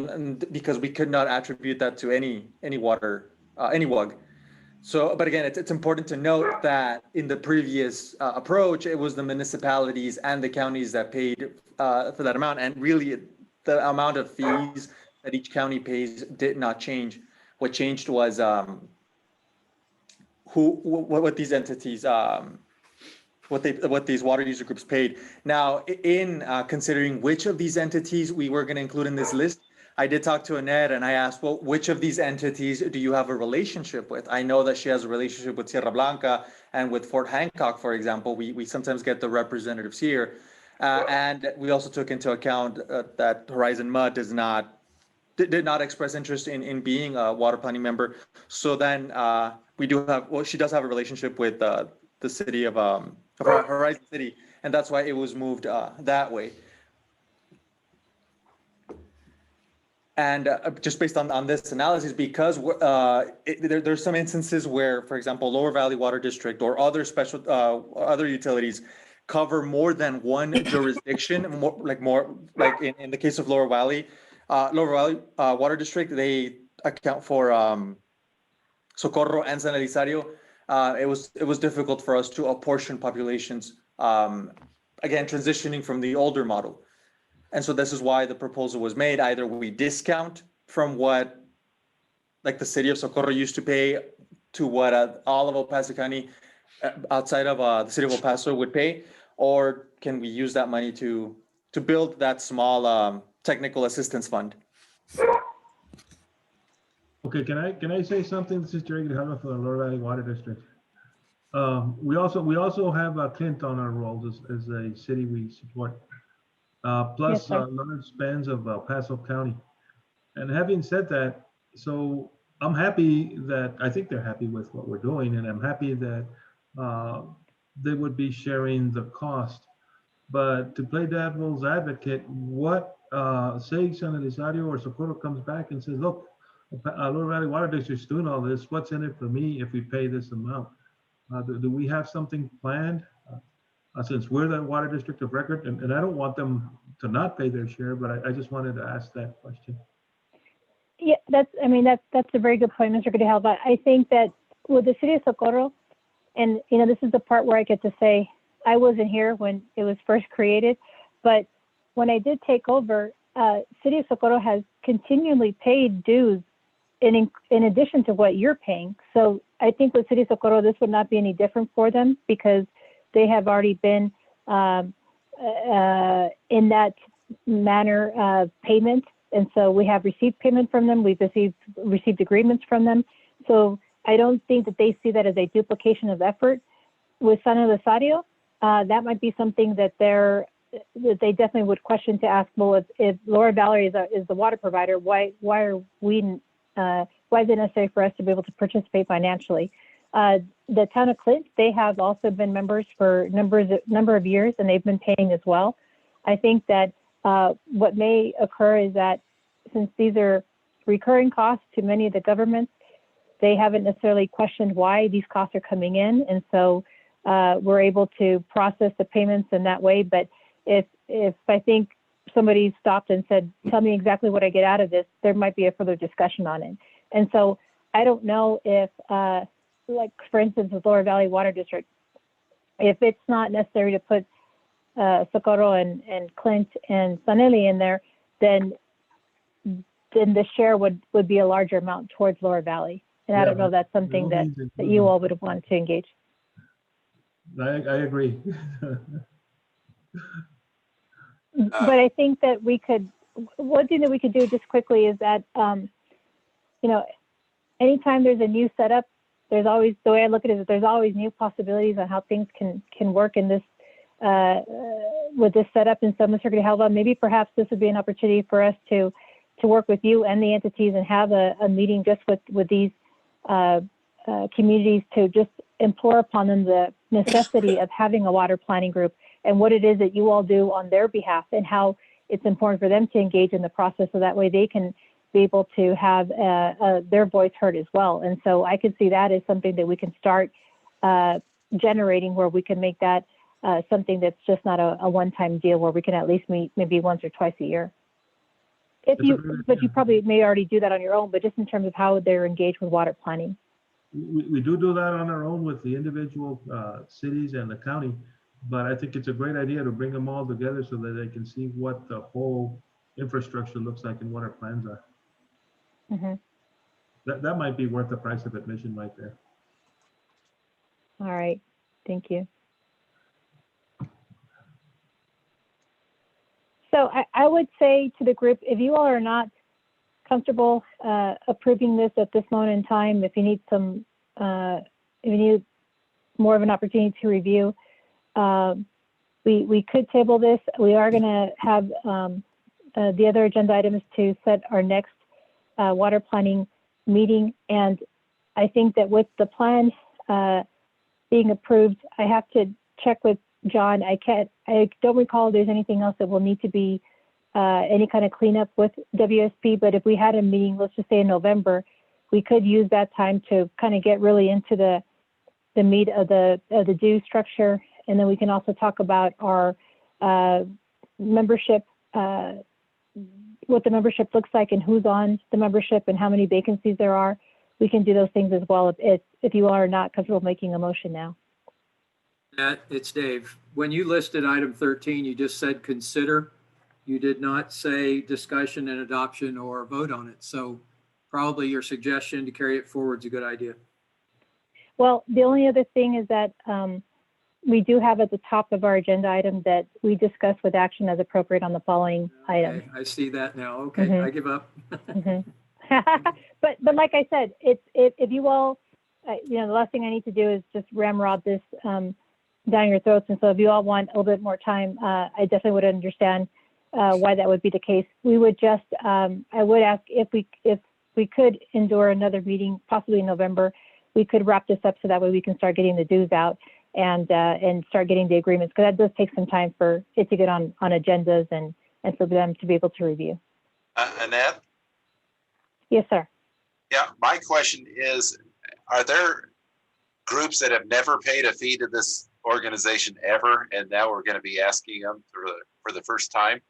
because we could not attribute that to any water, any WUG. So, but again, it's important to note that in the previous approach, it was the municipalities and the counties that paid for that amount. And really the amount of fees that each county pays did not change. What changed was what these entities, what these water user groups paid. Now, in considering which of these entities we were going to include in this list, I did talk to Annette and I asked, well, which of these entities do you have a relationship with? I know that she has a relationship with Sierra Blanca and with Fort Hancock, for example. We sometimes get the representatives here. And we also took into account that Horizon Mud did not express interest in being a water planning member. So then we do have, well, she does have a relationship with the city of Horizon City, and that's why it was moved that way. And just based on this analysis, because there's some instances where, for example, Lower Valley Water District or other special other utilities cover more than one jurisdiction. More like in the case of Lower Valley Water District, they account for Socorro and San Elizario. It was difficult for us to apportion populations. Again, transitioning from the older model. And so this is why the proposal was made. Either we discount from what like the city of Socorro used to pay to what all of El Paso County outside of the city of El Paso would pay, or can we use that money to build that small technical assistance fund? Okay, can I say something? This is Jerry Grijalva for the Lower Valley Water District. We also have Clint on our rolls as a city we support. Plus Yes, large spans of El Paso County. And having said that, so I'm happy that, I think they're happy with what we're doing, and I'm happy that they would be sharing the cost. But to play devil's advocate, what, say San Elizario or Socorro comes back and says, look, Lower Valley Water District's doing all this, what's in it for me if we pay this amount? Do we have something planned? Since we're the water district of record, and I don't want them to not pay their share, but I just wanted to ask that question. Yeah, that's a very good point, Mr. Grijalva. I think that with the city of Socorro, and this is the part where I get to say I wasn't here when it was first created, but when I did take over, city of Socorro has continually paid dues in addition to what you're paying. So I think with city of Socorro, this would not be any different for them because they have already been in that manner of payment. And so we have received payment from them. We've received agreements from them. So I don't think that they see that as a duplication of effort. With San Elizario, that might be something that they definitely would question to ask, well, if Lower Valley is the water provider, why is it necessary for us to be able to participate financially? The town of Clint, they have also been members for number of years, and they've been paying as well. I think that what may occur is that since these are recurring costs to many of the governments, they haven't necessarily questioned why these costs are coming in, and so we're able to process the payments in that way. But if I think somebody stopped and said, "Tell me exactly what I get out of this," there might be a further discussion on it. And so I don't know if. Like for instance, with Lower Valley Water District, if it's not necessary to put Socorro and Clint and San Eli in there, then the share would be a larger amount towards Lower Valley. And I don't know if that's something that you all would have wanted to engage. I agree. But I think that one thing that we could do just quickly is that, anytime there's a new setup, there's always, the way I look at it is there's always new possibilities on how things can work in this, with this setup. And so, Mr. Grijalva, maybe perhaps this would be an opportunity for us to work with you and the entities and have a meeting just with these communities to just implore upon them the necessity of having a water planning group and what it is that you all do on their behalf and how it's important for them to engage in the process so that way they can be able to have their voice heard as well. And so I could see that as something that we can start generating where we can make that something that's just not a one-time deal where we can at least meet maybe once or twice a year. But you probably may already do that on your own, but just in terms of how they're engaged with water planning. We do that on our own with the individual cities and the county, but I think it's a great idea to bring them all together so that they can see what the whole infrastructure looks like and what our plans are. Mm-hmm. That might be worth the price of admission right there. All right, thank you. So I would say to the group, if you all are not comfortable approving this at this moment in time, if you need some, if you need more of an opportunity to review, we could table this. We are going to have the other agenda items to set our next water planning meeting. And I think that with the plan being approved, I have to check with John. I don't recall there's anything else that will need to be any kind of cleanup with WSP, but if we had a meeting, let's just say in November, we could use that time to kind of get really into the meat of the due structure. And then we can also talk about our membership, what the membership looks like and who's on the membership and how many vacancies there are. We can do those things as well if you are not comfortable making a motion now. It's Dave. When you listed item 13, you just said consider. You did not say discussion and adoption or vote on it. So probably your suggestion to carry it forward is a good idea. Well, the only other thing is that we do have at the top of our agenda item that we discuss with action as appropriate on the following items. I see that now. Okay, I give up. But like I said, if you all, the last thing I need to do is just ramrod this down your throats. And so if you all want a little bit more time, I definitely would understand why that would be the case. We would just, I would ask if we could endure another meeting, possibly in November, we could wrap this up so that way we can start getting the dues out and start getting the agreements, because that does take some time for it to get on agendas and for them to be able to review. Annette? Yes, sir. Yeah, my question is, are there groups that have never paid a fee to this organization ever, and now we're going to be asking them for the first time?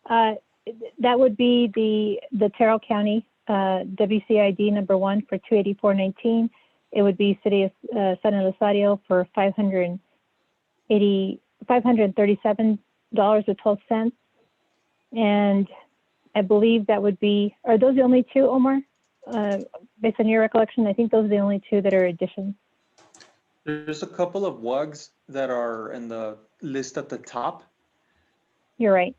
That would be the Terrell County WCID number 1 for $284.19. It would be City of San Elizario for $537.12. And I believe that would be, are those the only two, Omar? Based on your recollection, I think those are the only two that are additions. There's a couple of WUGs that are in the list at the top. You're right.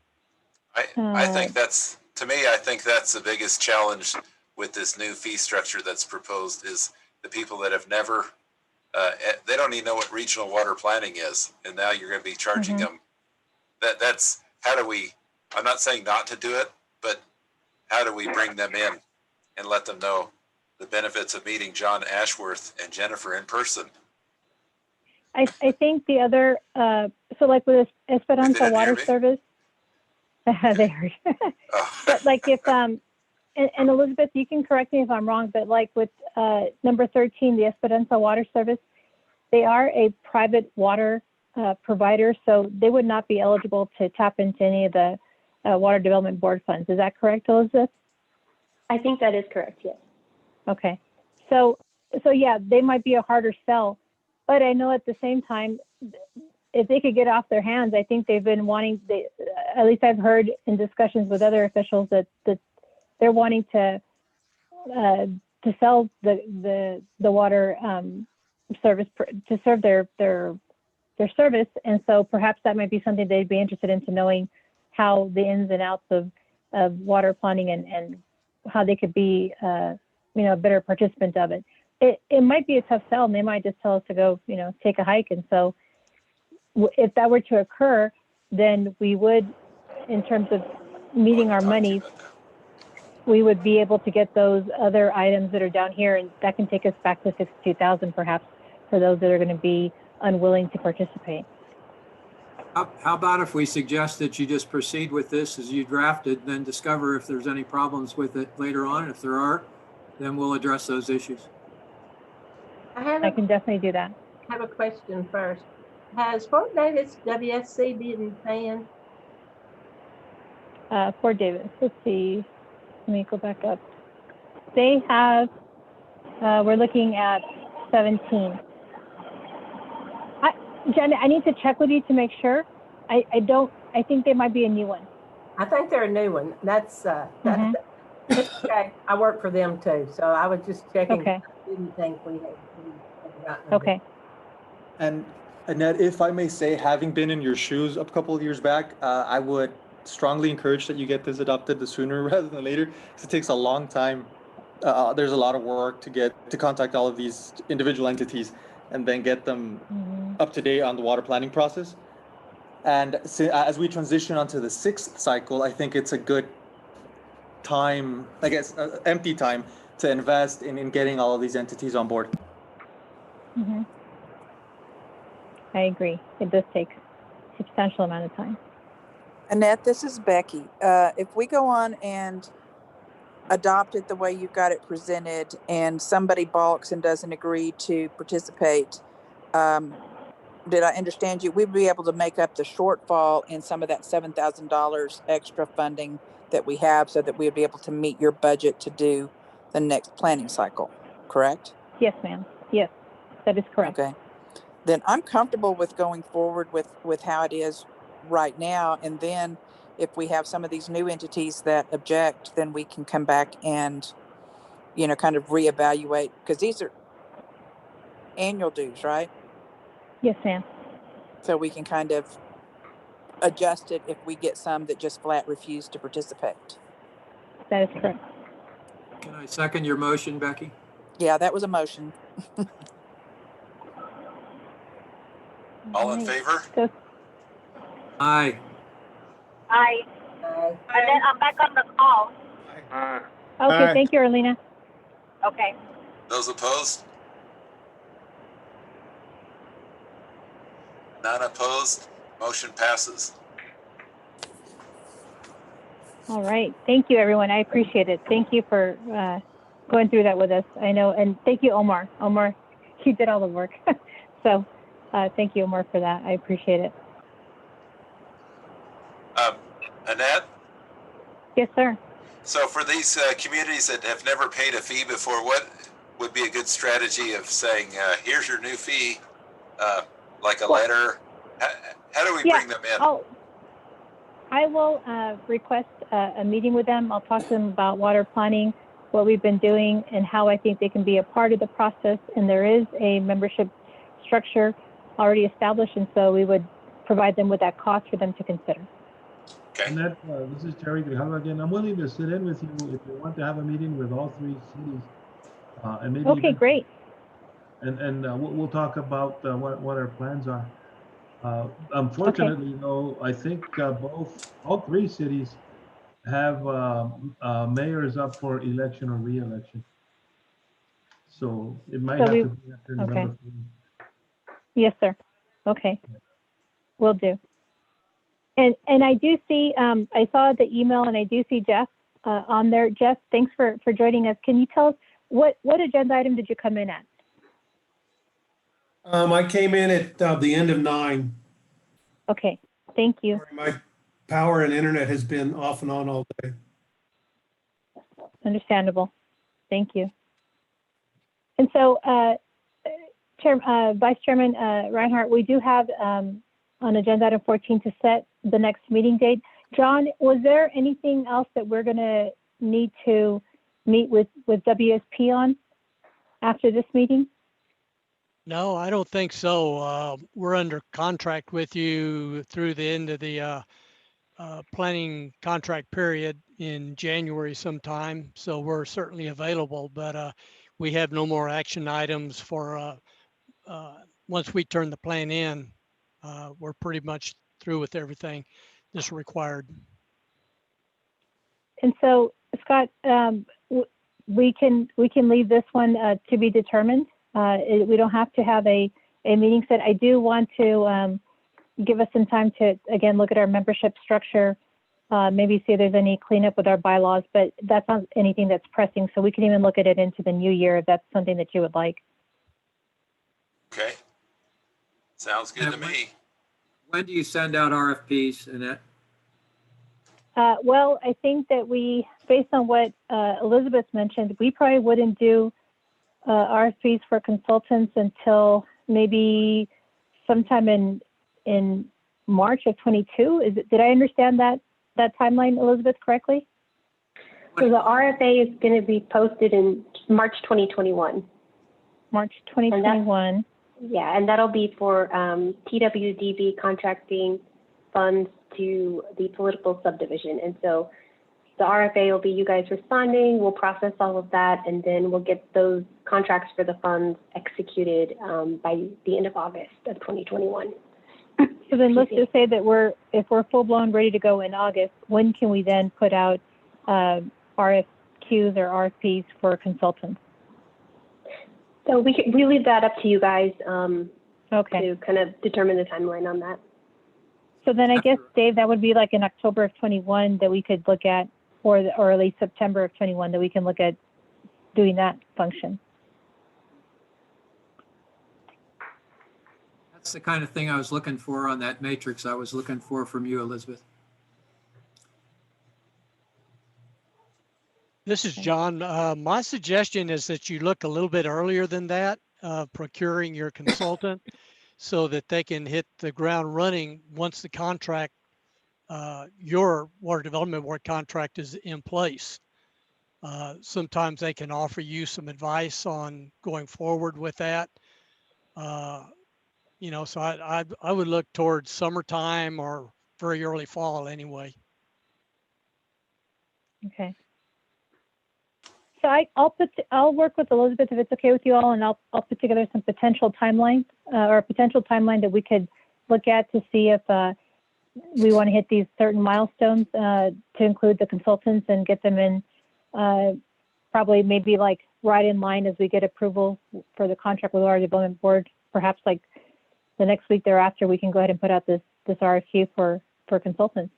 I think that's, to me, I think that's the biggest challenge with this new fee structure that's proposed is the people that have never, they don't even know what regional water planning is. And now you're going to be charging them. That's, how do we, I'm not saying not to do it, but how do we bring them in and let them know the benefits of meeting John Ashworth and Jennifer in person? I think the other, so like with Esperanza Water Service, they heard. But like if, and Elizabeth, you can correct me if I'm wrong, but like with number 13, the Esperanza Water Service, they are a private water provider, so they would not be eligible to tap into any of the Water Development Board funds. Is that correct, Elizabeth? I think that is correct, yes. Okay. So yeah, they might be a harder sell, but I know at the same time, if they could get off their hands, I think they've been wanting, at least I've heard in discussions with other officials that they're wanting to sell the water service to serve their service. And so perhaps that might be something they'd be interested into knowing how the ins and outs of water planning and how they could be, a better participant of it. It might be a tough sell, and they might just tell us to go, take a hike. And so if that were to occur, then we would, in terms of meeting our monies, we would be able to get those other items that are down here, and that can take us back to 62,000 perhaps for those that are going to be unwilling to participate. How about if we suggest that you just proceed with this as you drafted, then discover if there's any problems with it later on. If there are, then we'll address those issues. I can definitely do that. I have a question first. Has Fort Davis WSC been paying? Fort Davis, let's see. Let me go back up. They have, we're looking at 17. Jen, I need to check with you to make sure. I think they might be a new one. I think they're a new one. That's okay. I work for them too, so I was just checking. Okay. I didn't think we had gotten Okay. And Annette, if I may say, having been in your shoes a couple of years back, I would strongly encourage that you get this adopted the sooner rather than later, because it takes a long time. There's a lot of work to contact all of these individual entities and then get them up to date on the water planning process. And as we transition onto the 6th cycle, I think it's a good time, I guess, empty time to invest in getting all of these entities on board. I agree. It does take a substantial amount of time. Annette, this is Becky. If we go on and adopt it the way you've got it presented and somebody balks and doesn't agree to participate, did I understand you? We'd be able to make up the shortfall in some of that $7,000 extra funding that we have so that we would be able to meet your budget to do the next planning cycle, correct? Yes, ma'am. Yes, that is correct. Okay. Then I'm comfortable with going forward with how it is right now. And then if we have some of these new entities that object, then we can come back and, kind of reevaluate, because these are annual dues, right? Yes, ma'am. So we can kind of adjust it if we get some that just flat refuse to participate. That is correct. Can I second your motion, Becky? Yeah, that was a motion. All in favor? Aye. Aye. And then I'm back on the call. Okay, thank you, Arlena. Okay. Those opposed? None opposed? Motion passes. All right. Thank you, everyone. I appreciate it. Thank you for going through that with us. I know, and thank you, Omar. Omar, you did all the work. So thank you, Omar, for that. I appreciate it. Annette? Yes, sir. So for these communities that have never paid a fee before, what would be a good strategy of saying, here's your new fee, like a letter? How do we bring them in? I will request a meeting with them. I'll talk to them about water planning, what we've been doing, and how I think they can be a part of the process. And there is a membership structure already established, and so we would provide them with that cost for them to consider. Okay. And this is Terry Grijalva again. I'm willing to sit in with you if you want to have a meeting with all 3 cities. And maybe okay, great. And we'll talk about what our plans are. Unfortunately, though, I think all 3 cities have mayors up for election or re-election. So it might have to be after November 3. Yes, sir. Okay. Will do. And I do see, I saw the email and I do see Jeff on there. Jeff, thanks for joining us. Can you tell us what agenda item did you come in at? I came in at the end of 9. Okay, thank you. Sorry, my power and internet has been off and on all day. Understandable. Thank you. And so, Vice Chairman Reinhardt, we do have on agenda item 14 to set the next meeting date. John, was there anything else that we're going to need to meet with WSP on after this meeting? No, I don't think so. We're under contract with you through the end of the planning contract period in January sometime. So we're certainly available, but we have no more action items for once we turn the plan in. We're pretty much through with everything that's required. And so Scott, we can leave this one to be determined. We don't have to have a meeting set. I do want to give us some time to, again, look at our membership structure, maybe see if there's any cleanup with our bylaws, but that's not anything that's pressing. So we can even look at it into the new year if that's something that you would like. Okay. Sounds good to me. When do you send out RFPs, Annette? Well, I think that based on what Elizabeth mentioned, we probably wouldn't do RFPs for consultants until maybe sometime in March of 22. Did I understand that timeline, Elizabeth, correctly? So the RFA is going to be posted in March 2021. March 2021. Yeah, and that'll be for TWDB contracting funds to the political subdivision. And so the RFA will be you guys responding, we'll process all of that, and then we'll get those contracts for the funds executed by the end of August of 2021. So then let's just say that if we're full blown ready to go in August, when can we then put out RFQs or RFPs for consultants? So we leave that up to you guys okay, to kind of determine the timeline on that. So then I guess, Dave, that would be like in October of 21 that we could look at, or at least September of 21 that we can look at doing that function. That's the kind of thing I was looking for on that matrix I was looking for from you, Elizabeth. This is John. My suggestion is that you look a little bit earlier than that, procuring your consultant so that they can hit the ground running once the contract, your Water Development Board contract is in place. Sometimes they can offer you some advice on going forward with that. You know, so I would look towards summertime or very early fall anyway. Okay. So I'll work with Elizabeth if it's okay with you all, and I'll put together some potential timelines or a potential timeline that we could look at to see if we want to hit these certain milestones to include the consultants and get them in probably maybe like right in line as we get approval for the contract with our development board. Perhaps like the next week thereafter, we can go ahead and put out this RFQ for consultants.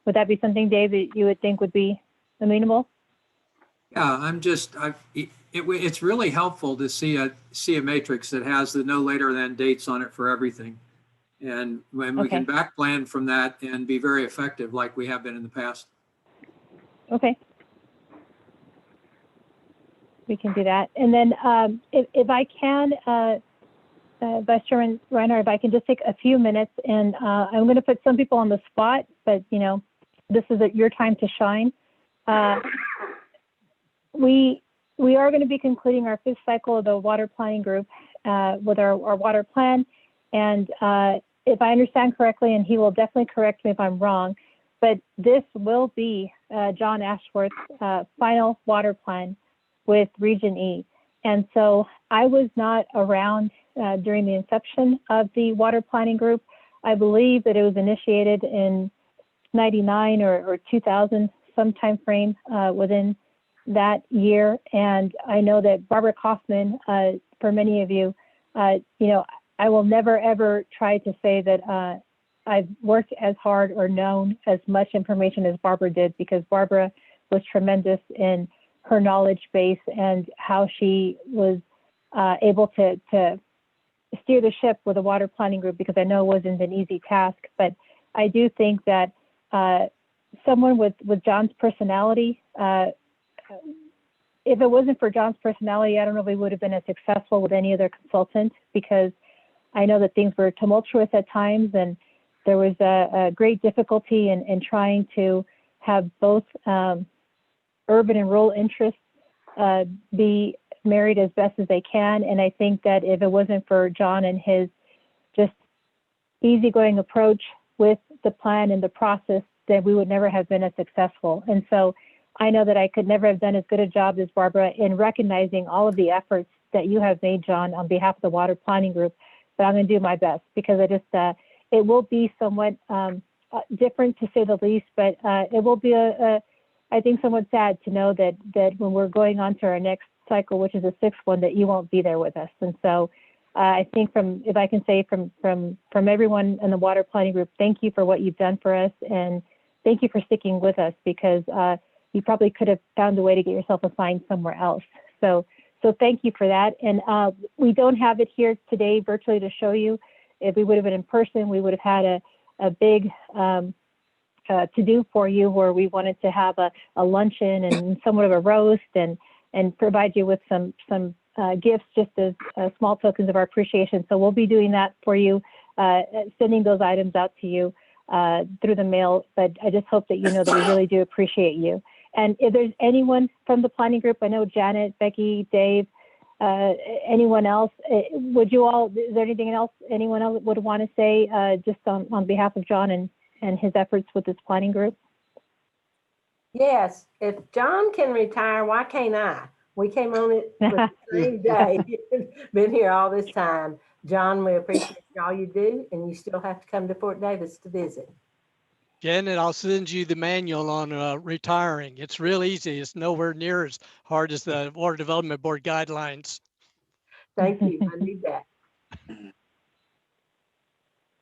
Would that be something, Dave, that you would think would be amenable? Yeah, it's really helpful to see a matrix that has the no later than dates on it for everything. And when we can back plan from that and be very effective like we have been in the past. Okay. We can do that. And then if I can, Vice Chairman Reiner, if I can just take a few minutes, and I'm going to put some people on the spot, but you know, this is your time to shine. We are going to be concluding our 5th cycle of the water planning group with our water plan. And if I understand correctly, and he will definitely correct me if I'm wrong, but this will be John Ashworth's final water plan with Region E. And so I was not around during the inception of the water planning group. I believe that it was initiated in 99 or 2000, some time frame within that year. And I know that Barbara Kaufman, for many of you, you know, I will never ever try to say that I've worked as hard or known as much information as Barbara did, because Barbara was tremendous in her knowledge base and how she was able to steer the ship with a water planning group, because I know it wasn't an easy task. But I do think that someone with John's personality, if it wasn't for John's personality, I don't know if we would have been as successful with any other consultant, because I know that things were tumultuous at times, and there was a great difficulty in trying to have both urban and rural interests be married as best as they can. And I think that if it wasn't for John and his just easygoing approach with the plan and the process, that we would never have been as successful. And so I know that I could never have done as good a job as Barbara in recognizing all of the efforts that you have made, John, on behalf of the water planning group. But I'm going to do my best, because I just it will be somewhat different, to say the least, but it will be I think somewhat sad to know that when we're going on to our next cycle, which is the 6th one, that you won't be there with us. And so I think if I can say from everyone in the water planning group, thank you for what you've done for us, and thank you for sticking with us, because you probably could have found a way to get yourself assigned somewhere else. So thank you for that. And we don't have it here today virtually to show you. If we would have been in person, we would have had a big to do for you, where we wanted to have a luncheon and somewhat of a roast and provide you with some gifts, just as small tokens of our appreciation. So we'll be doing that for you, sending those items out to you through the mail. But I just hope that you know that we really do appreciate you. And if there's anyone from the planning group, I know Janet, Becky, Dave, anyone else, is there anything else anyone else would want to say just on behalf of John and his efforts with this planning group? Yes, if John can retire, why can't I? We came on it with the same day. Been here all this time. John, we appreciate all you do, and you still have to come to Fort Davis to visit. Janet, I'll send you the manual on retiring. It's real easy. It's nowhere near as hard as the Water Development Board guidelines. Thank you. I need that.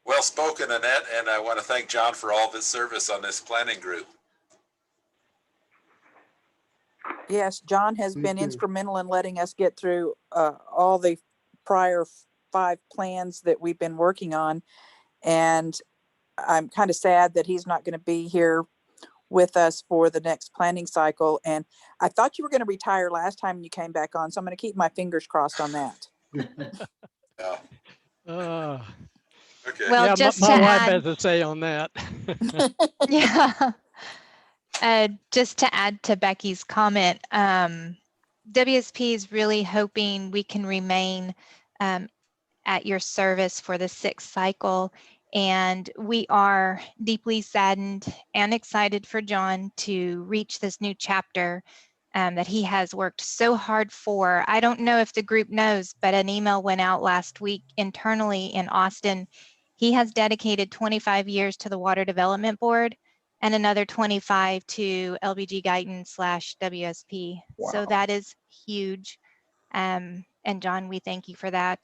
Well spoken, Annette, and I want to thank John for all of his service on this planning group. Yes, John has been instrumental in letting us get through all the prior 5 plans that we've been working on. And I'm kind of sad that he's not going to be here with us for the next planning cycle. And I thought you were going to retire last time you came back on, so I'm going to keep my fingers crossed on that. Okay. Well, Yeah, just my to wife add, has a say on that. yeah. Just to add to Becky's comment, WSP is really hoping we can remain at your service for the 6th cycle. And we are deeply saddened and excited for John to reach this new chapter that he has worked so hard for. I don't know if the group knows, but an email went out last week internally in Austin. He has dedicated 25 years to the Water Development Board and another 25 to LBG Guidance /WSP. Wow. So that is huge. And John, we thank you for that.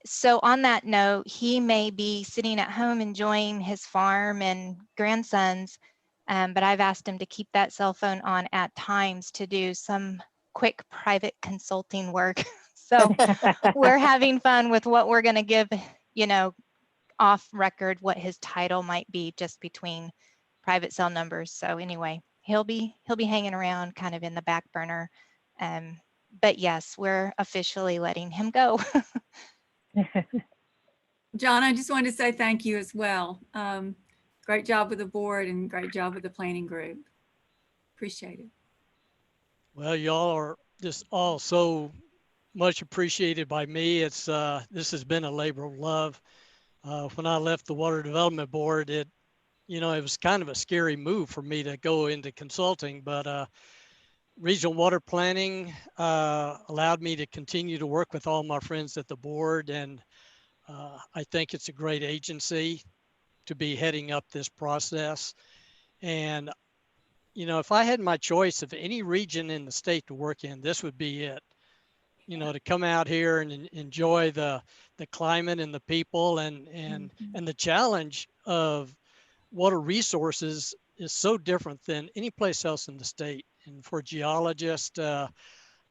So on that note, he may be sitting at home enjoying his farm and grandsons, but I've asked him to keep that cell phone on at times to do some quick private consulting work. So we're having fun with what we're going to give, off record, what his title might be just between private cell numbers. So anyway, he'll be hanging around kind of in the back burner. But yes, we're officially letting him go. John, I just wanted to say thank you as well. Great job with the board and great job with the planning group. Appreciate it. Well, y'all are just all so much appreciated by me. It's this has been a labor of love. When I left the Water Development Board, it was kind of a scary move for me to go into consulting, but regional water planning allowed me to continue to work with all my friends at the board, and I think it's a great agency to be heading up this process. And if I had my choice of any region in the state to work in, this would be it. To come out here and enjoy the climate and the people and the challenge of water resources is so different than any place else in the state. And for geologists, I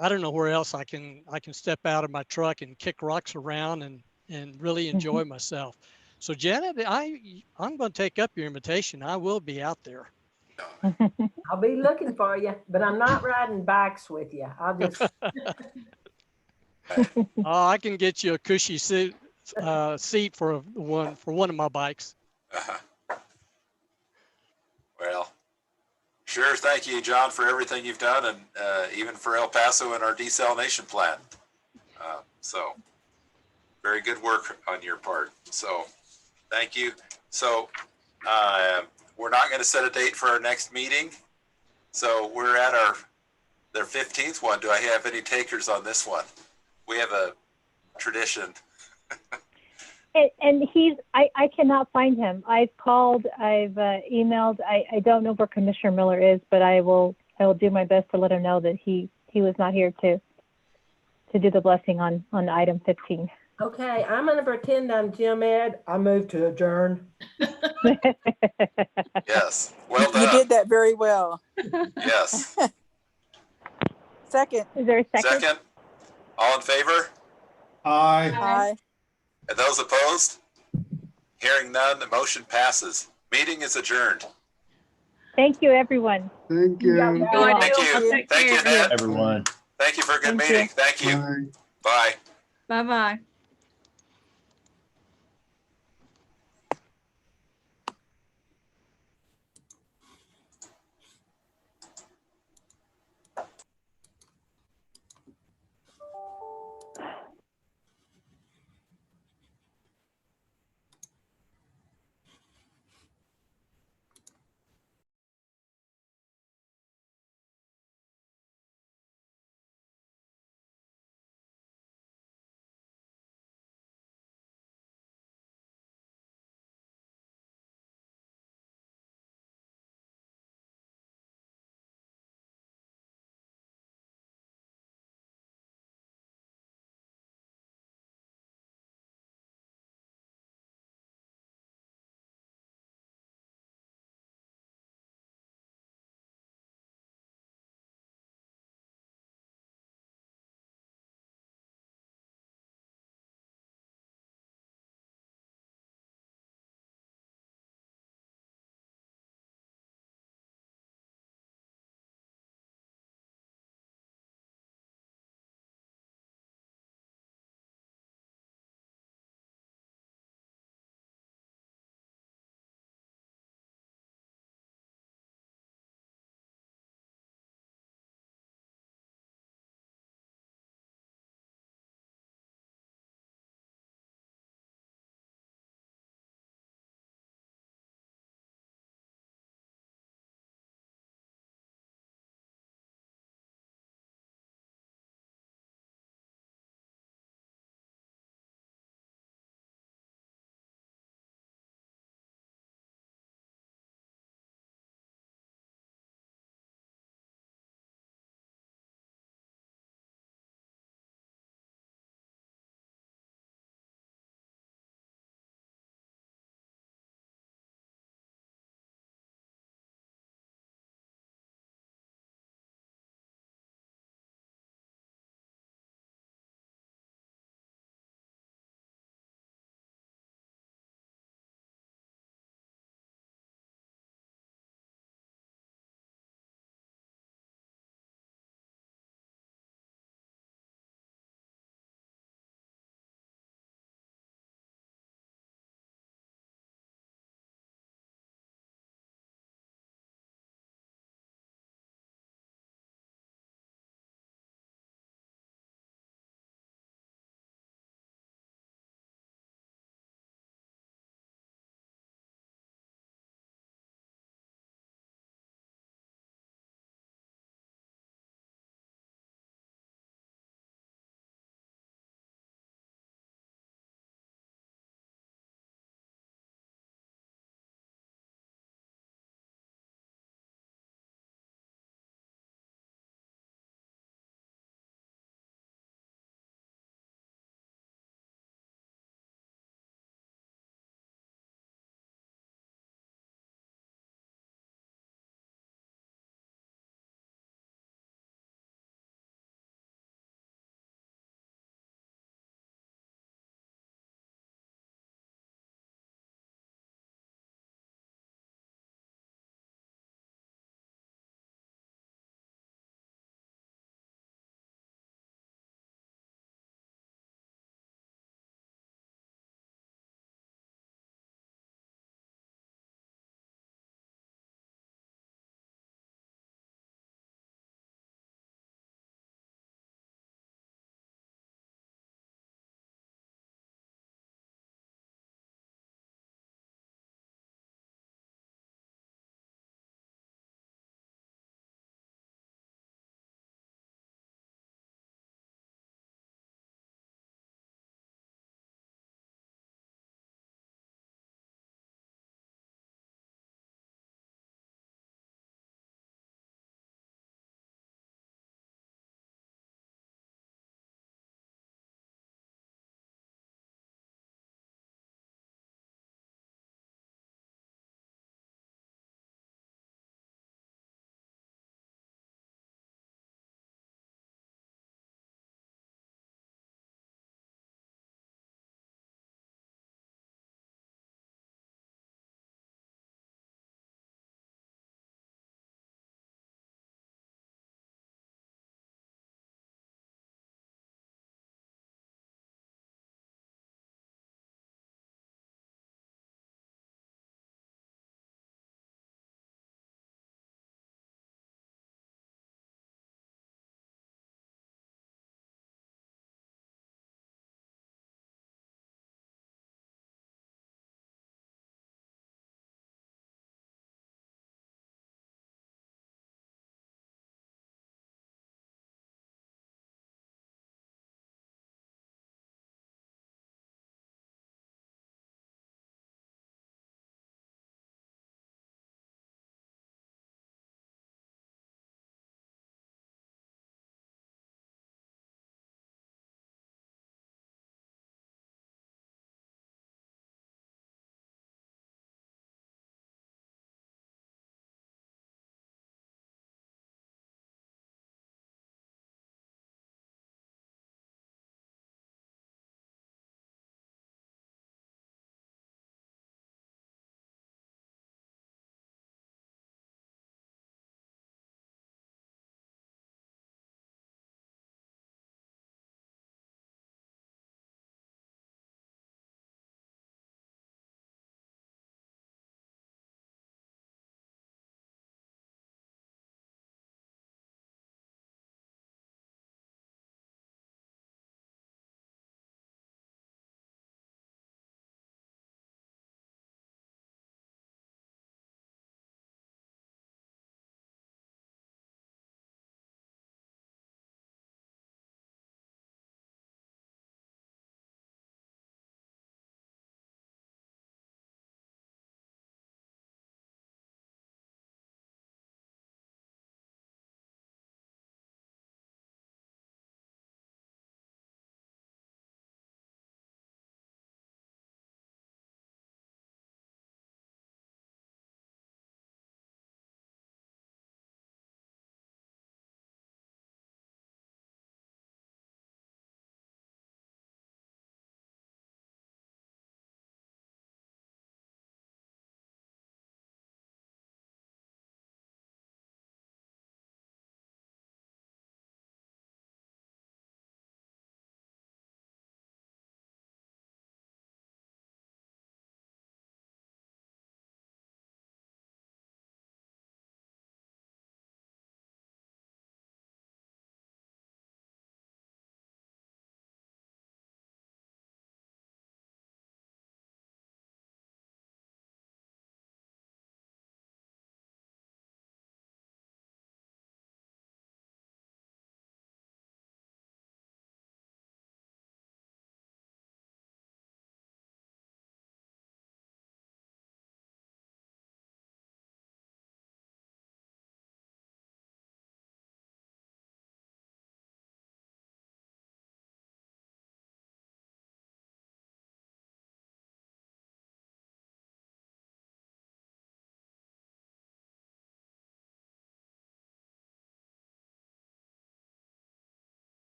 don't know where else I can step out of my truck and kick rocks around and really enjoy myself. So Janet, I'm going to take up your invitation. I will be out there. I'll be looking for you, but I'm not riding bikes with you. I'll just. Oh, I can get you a cushy seat for one of my bikes. Well, sure. Thank you, John, for everything you've done, and even for El Paso and our desalination plant. So very good work on your part. So thank you. So we're not going to set a date for our next meeting. So we're at their 15th one. Do I have any takers on this one? We have a tradition. And I cannot find him. I've called, I've emailed. I don't know where Commissioner Miller is, but I will do my best to let him know that he was not here to do the blessing on item 15. Okay, I'm gonna pretend I'm Jim Ed. I move to adjourn. Yes, well You done. did that very well. Yes. Second. Is there a second? Second, all in favor? Aye. Aye. And those opposed? Hearing none, the motion passes. Meeting is adjourned. Thank you, everyone. Thank you. Thank you. Thank you, Ned. Everyone. Thank you for a good Thank you. meeting. Thank you. Bye. Bye. Bye-bye.